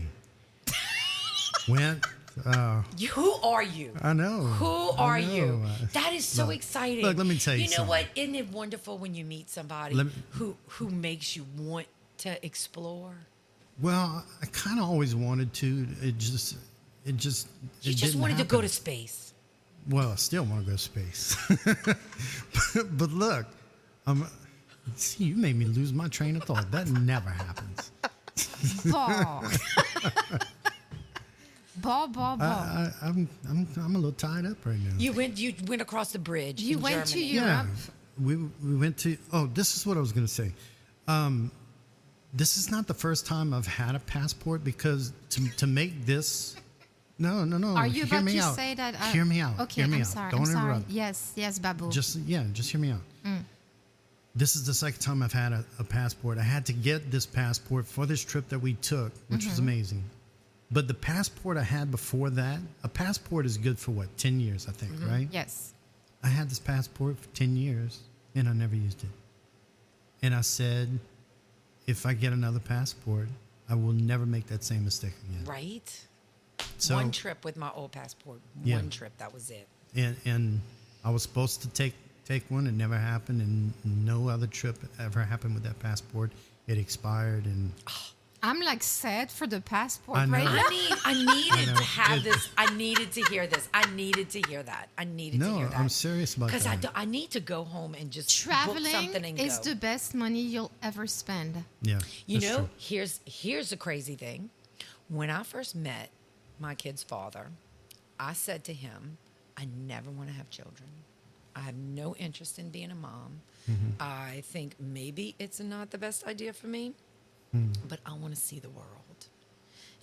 Went. Who are you? I know. Who are you? know. That is so Look, exciting. look, let me tell you You know something. what? Isn't it wonderful when you meet somebody who makes you want to explore? Well, I kind of always wanted to. It just. You it just didn't wanted to go happen. to space. Well, I still want to go to space. but look, see, you made me lose my train of thought. That never happens. Ball. Ball. I'm a little tied up right now. You went across the bridge. You in went to Germany. Europe. we went to. Oh, this is what I was going to say. This is not the first time I've had a passport because to make this. No. Are you hear about me to out. say that? Hear me out. Okay, Hear me I'm out. sorry. Don't I'm sorry. interrupt. Yes, Babu. Just hear me out. This is the second time I've had a passport. I had to get this passport for this trip that we took, which was amazing. But the passport I had before that, a passport is good for 10 years, I think, right? Yes. I had this passport for 10 years and I never used it. And I said, if I get another passport, I will never make that same mistake again. Right? So, One trip with my old passport. Yeah. One trip. That was it. and I was supposed to take one. It never happened. And no other trip ever happened with that passport. It expired and I'm like sad for the passport I know. right now. I needed know. to have this. I needed to hear this. I needed to hear that. I needed to no, hear that. I'm serious about Because that. I need to go home and just book Traveling something and is go. the best money you'll ever spend. Yeah. You that's know, true. here's the crazy thing. When I first met my kid's father, I said to him, I never want to have children. I have no interest in being a mom. I think maybe it's not the best idea for me, but I want to see the world.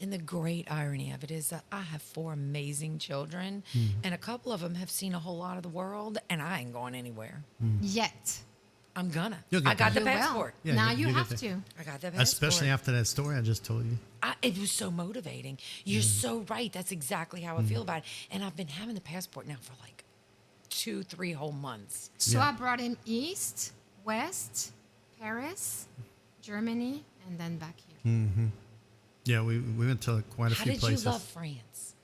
And the great irony of it is that I have 4 amazing children, and a couple of them have seen a whole lot of the world, and I ain't going anywhere. Yet. I'm gonna. You'll get I got the there. You will. passport. Yeah, now you you get have there. to. I got the passport. Especially after that story I just told you. It was so motivating. You're so right. That's exactly how I feel about it. And I've been having the passport now for like 2-3 whole months. So Yeah. I brought him east, west, Paris, Germany, and then back here. Yeah, we went to quite a How few did places. you love France?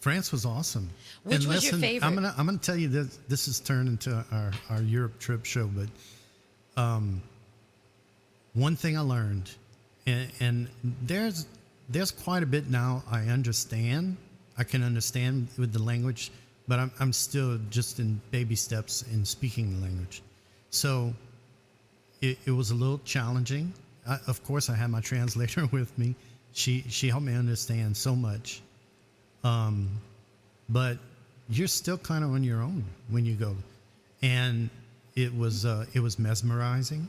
France was awesome. Which was your favorite? I'm gonna tell you this. This has turned into our Europe trip show, but one thing I learned, and there's quite a bit now I understand. I can understand with the language, but I'm still just in baby steps in speaking the language. So it was a little challenging. Of course, I had my translator with me. She helped me understand so much. But you're still kind of on your own when you go, and it was mesmerizing.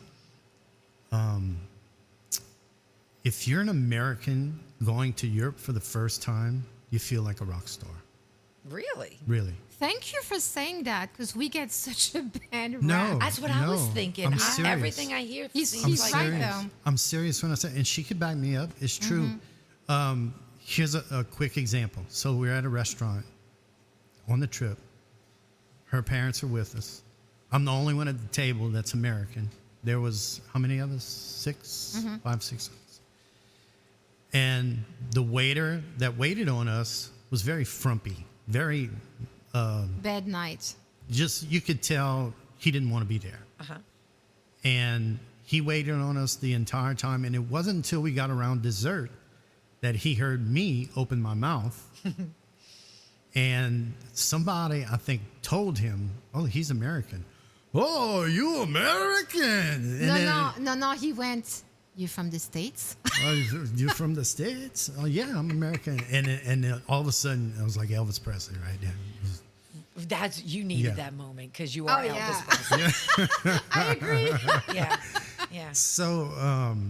If you're an American going to Europe for the first time, you feel like a rock star. Really? Really. Thank you for saying that, because we get such a bad No. rap. That's what I was No, thinking. I'm serious. Everything I hear He's seems like right, serious. though. I'm serious when I say, and she could back me up. It's true. Here's a quick example. So we're at a restaurant on the trip. Her parents are with us. I'm the only one at the table that's American. There was how many of us? 6, 5, 6 of us. And the waiter that waited on us was very frumpy, very Bad night. just you could tell he didn't want to be there. Uh-huh. And he waited on us the entire time. And it wasn't until we got around dessert that he heard me open my mouth. And somebody, I think, told him, "Oh, he's American." "Oh, you American?" And No. He went, "You from the States?" "Oh, you from the States?" "Oh, yeah, I'm American." And then all of a sudden, I was like Elvis Presley, right? Yeah. You needed Yeah. that moment because you are Oh, yeah. Elvis Presley. I agree. Yeah. So,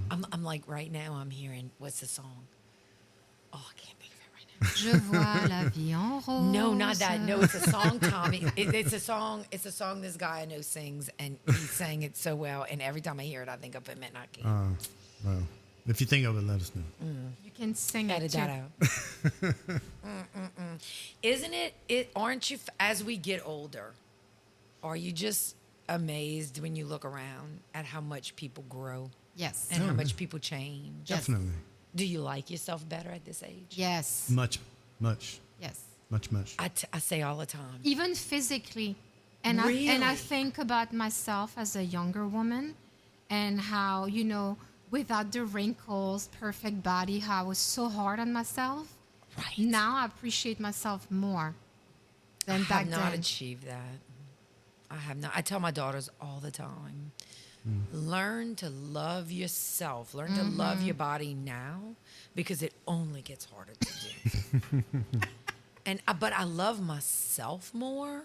I'm like right now. I'm hearing what's the song? Oh, I can't think of it right now. Je vois la vie en rose. No, not that. No, it's a song, Tommy. It's a song. It's a song this guy I know sings, and he sang it so well. And every time I hear it, I think of it Midnight King. well, if you think of it, let us know. You can sing it Edit too. that out. Isn't it? Aren't you? As we get older, are you just amazed when you look around at how much people grow Yes. and how Oh, much people change? Yes. Definitely. Do you like yourself better at this age? Yes. Much. Yes. I say all the time. Even physically. And I Really? think about myself as a younger woman and how, without the wrinkles, perfect body, how I was so hard on myself. Right. Now I appreciate myself more than I back have not then. achieved that. I have not. I tell my daughters all the time, learn to love yourself. Learn to love your body now because it only gets harder to do. But I love myself more.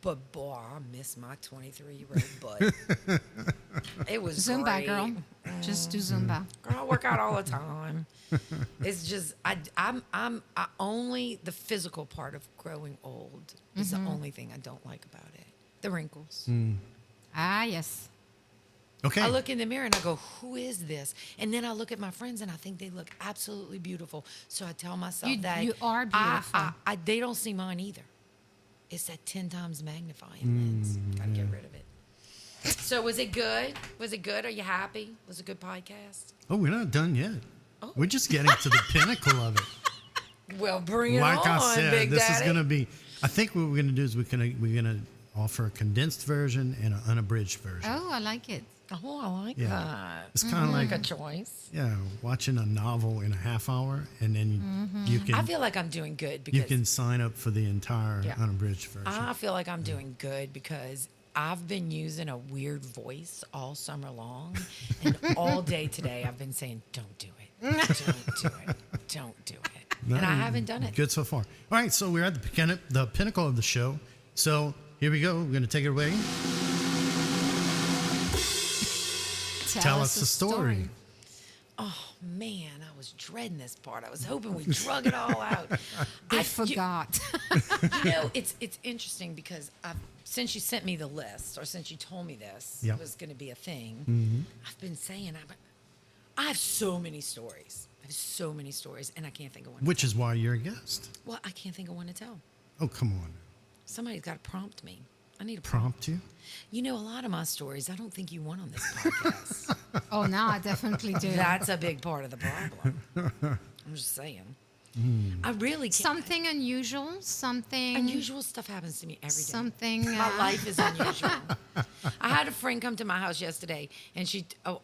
But boy, I miss my 23-year-old butt. It was Zumba, great. girl. Just do Zumba. Girl, I work out all the time. It's just I only the physical part of growing old is the only thing I don't like about it. The wrinkles. Ah, yes. Okay. I look in the mirror and I go, "Who is this?" And then I look at my friends and I think they look absolutely beautiful. So I tell myself that You are beautiful. they don't see mine either. It's that 10 times magnifying lens. Gotta get rid of it. So was it good? Was it good? Are you happy? Was it a good podcast? Oh, we're not done yet. Oh. We're just getting to the pinnacle of it. Well, bring it Like on, I said, Big this Daddy. is going to be. I think what we're going to do is we're going to offer a condensed version and an unabridged version. Oh, I like it. Oh, I like Yeah. that. It's kind of like Like a choice. watching a novel in a half hour, and then you can I feel like I'm doing good because you can sign up for the entire Yeah. unabridged version. I feel like I'm doing good because I've been using a weird voice all summer long, and all day today I've been saying, "Don't do it, don't do it, don't do it," and I haven't done it. Good so far. All right, so we're at the pinnacle of the show. So here we go. We're going to take it away. Tell us the story. Oh man, I was dreading this part. I was hoping we drug it all out. I forgot. It's interesting because since you sent me the list, or since you told me this Yep. was going to be a thing, I've been saying I have so many stories. I have so many stories, and I can't think of one. Which is why you're a guest. Well, I can't think of one to tell. Oh, come on. Somebody's got to prompt me. I need a Prompt you? You know, a lot of my stories, I don't think you want on this podcast. Oh, now I definitely do. That's a big part of the problem. I'm just saying. I really can't. Something unusual, something Unusual stuff happens to me every day. something. My life is unusual. I had a friend come to my house yesterday, and I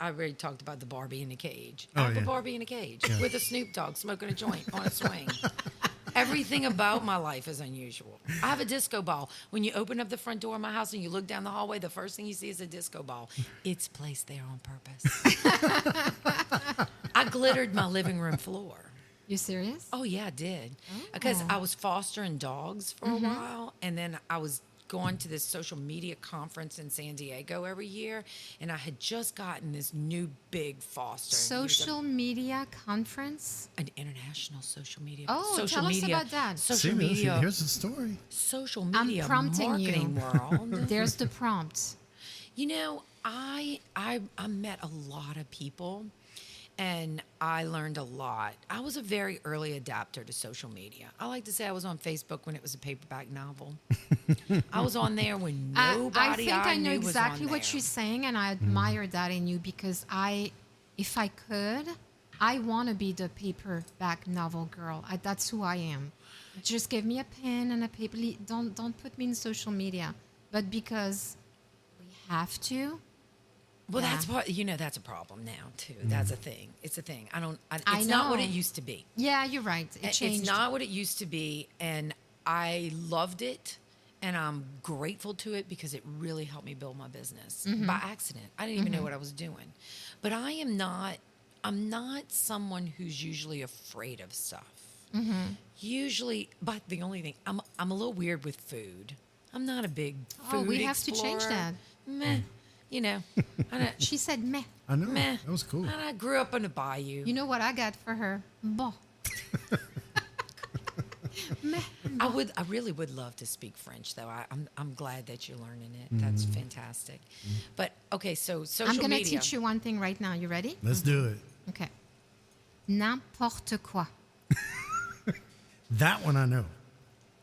already talked about the Barbie in the cage. I Oh, have a yeah. Barbie in a cage with a Snoop Dogg smoking a joint on a swing. Everything about my life is unusual. I have a disco ball. When you open up the front door of my house and you look down the hallway, the first thing you see is a disco ball. It's placed there on purpose. I glittered my living room floor. You serious? Oh, yeah, I did. Because I was fostering dogs for a while, and then I was going to this social media conference in San Diego every year, and I had just gotten this new big foster. and he was Social media conference. an international social media. Oh, social tell us media, about that. Social See, media. here's the story. Social I'm media prompting marketing you. world. There's the prompt. You know, I met a lot of people, and I learned a lot. I was a very early adapter to social media. I like to say I was on Facebook when it was a paperback novel. I was on there when I nobody think I know knew was exactly on what there. she's saying, and I admire that in you because if I could, I want to be the paperback novel girl. That's who I am. Just give me a pen and a paper. Don't put me in social media, but because we have to. Well, Yeah. that's part. You know, that's a problem now too. That's a thing. It's a thing. It's I not what know. it used to be. Yeah, you're right. It changed. It's not what it used to be, and I loved it, and I'm grateful to it because it really helped me build my business by accident. I didn't even know what I was doing, but I'm not someone who's usually afraid of stuff. Usually, but the only thing I'm a little weird with food. I'm not a big food Oh, we have to change explorer. that. Meh, you know. She said meh. I know. Meh. That was cool. And I grew up in a bayou. You know what I got for her? Bon. Meh. I really would love to speak French, though. I'm glad that you're learning it. That's fantastic. But okay, so social I'm going to media. teach you one thing right now. You ready? Let's do it. Okay. N'importe quoi. That one I know.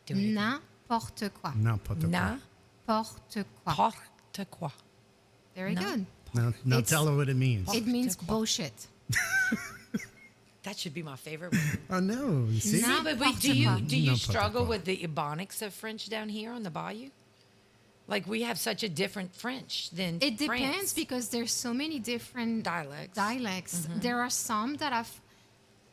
Do it again. N'importe quoi. N'importe quoi. N'importe quoi. N'importe quoi. Very Na- good. Now It's- tell her what it means. It means N'importe quoi. bullshit. That should be my favorite word. I know. You see? Nah. But wait, do N'importe you quoi. struggle with the ebonics of French down here on the bayou? Like we have such a different French than It depends France. because there's so many different Dialects. There are some that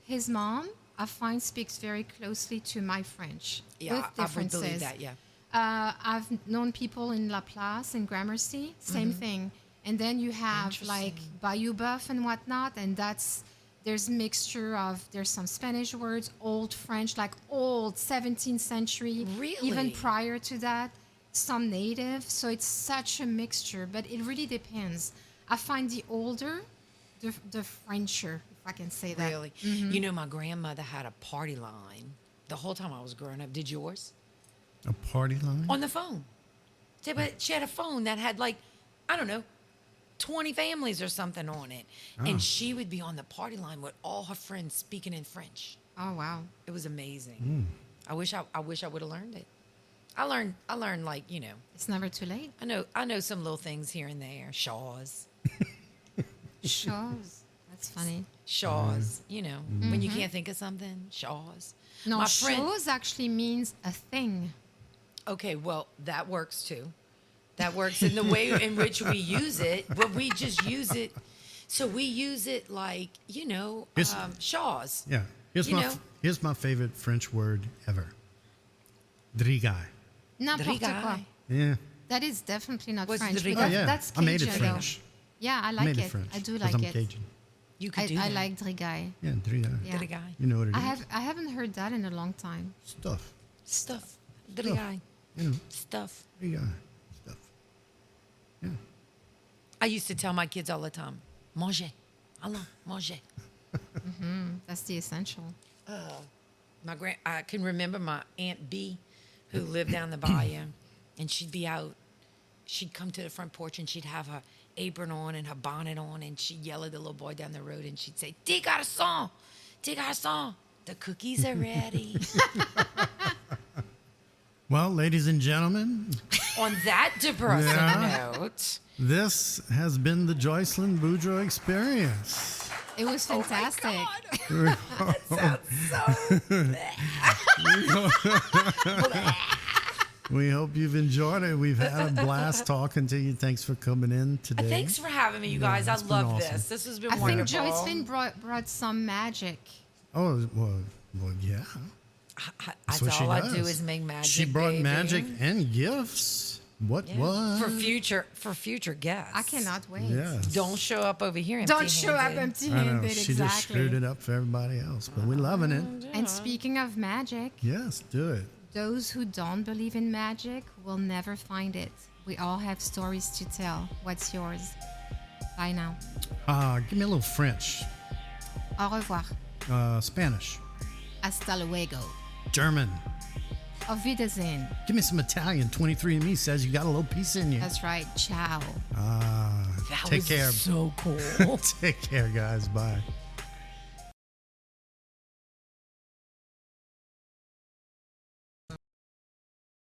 his mom, I find, speaks very closely to my French. Yeah, with I would differences. believe that. Yeah. I've known people in La Place and Gramercy, same thing. And then you have like Bayou Buff and whatnot, and there's mixture of, there's some Spanish words, old French, like old 17th century, Really? even prior to that, some native. So it's such a mixture, but it really depends. I find the older, the Frencher, if I can say that. Really? You know, my grandmother had a party line the whole time I was growing up. Did yours? A party line? On the phone. She had a phone that had like, I don't know, 20 families or something on it. Oh. And she would be on the party line with all her friends speaking in French. Oh, wow. It was amazing. I wish I would have learned it. I learned like, you know, It's never too late. I know some little things here and there. Shaws. Shows. That's funny. Shaws, you know, when you can't think of something, shaws. No, My friend- shows actually means a thing. Okay, well, that works too. That works in the way in which we use it, but we just use it. So we use it like, you know, Here's- shaws. Yeah. You know? Here's my favorite French word ever. Drigai. N'importe quoi. Drigai. Yeah. That is definitely not What's French. drigai? But Oh, yeah. That's I made it Cajun, though. French. Yeah, I I like made it. it French. I do 'cause like I'm it. Cajun. You could do I that. like drigai. Yeah, drigai. Yeah. Drigai. You know what it is? I haven't heard that in a long time. Stuff. Stuff. Drigai. You know, Stuff. drigai. Stuff. Yeah. I used to tell my kids all the time, manger. Allons, manger. That's the essential. I can remember my Aunt B, who lived down the bayou, and she'd be out. She'd come to the front porch and she'd have her apron on and her bonnet on, and she'd yell at the little boy down the road and she'd say, "Tes garçons, the cookies are ready." Well, ladies and gentlemen, On that depressing Yeah. note, this has been the Joycelyn Boudreaux experience. It was fantastic. We hope you've enjoyed it. We've had a blast talking to you. Thanks for coming in today. thanks for having me, you guys. I it's been love awesome. this. This has been I think wonderful. Joycelyn brought some magic. Oh, well, yeah. That's what she all I does. do is make magic. She brought baby. magic and gifts. What? for future guests. I cannot wait. Yes. Don't show up over here. Don't show up empty-handed. I know. empty-handed. She just screwed Exactly. it up for everybody else, but we're loving it. And speaking of magic, Yes, do it. those who don't believe in magic will never find it. We all have stories to tell. What's yours? Bye now. Give me a little French, Au revoir. Spanish, Hasta luego. German. Auf Wiedersehen. Give me some Italian. 23andMe says you got a little piece in you. That's right. Ciao. That Take was care. so cool. Take care, guys. Bye.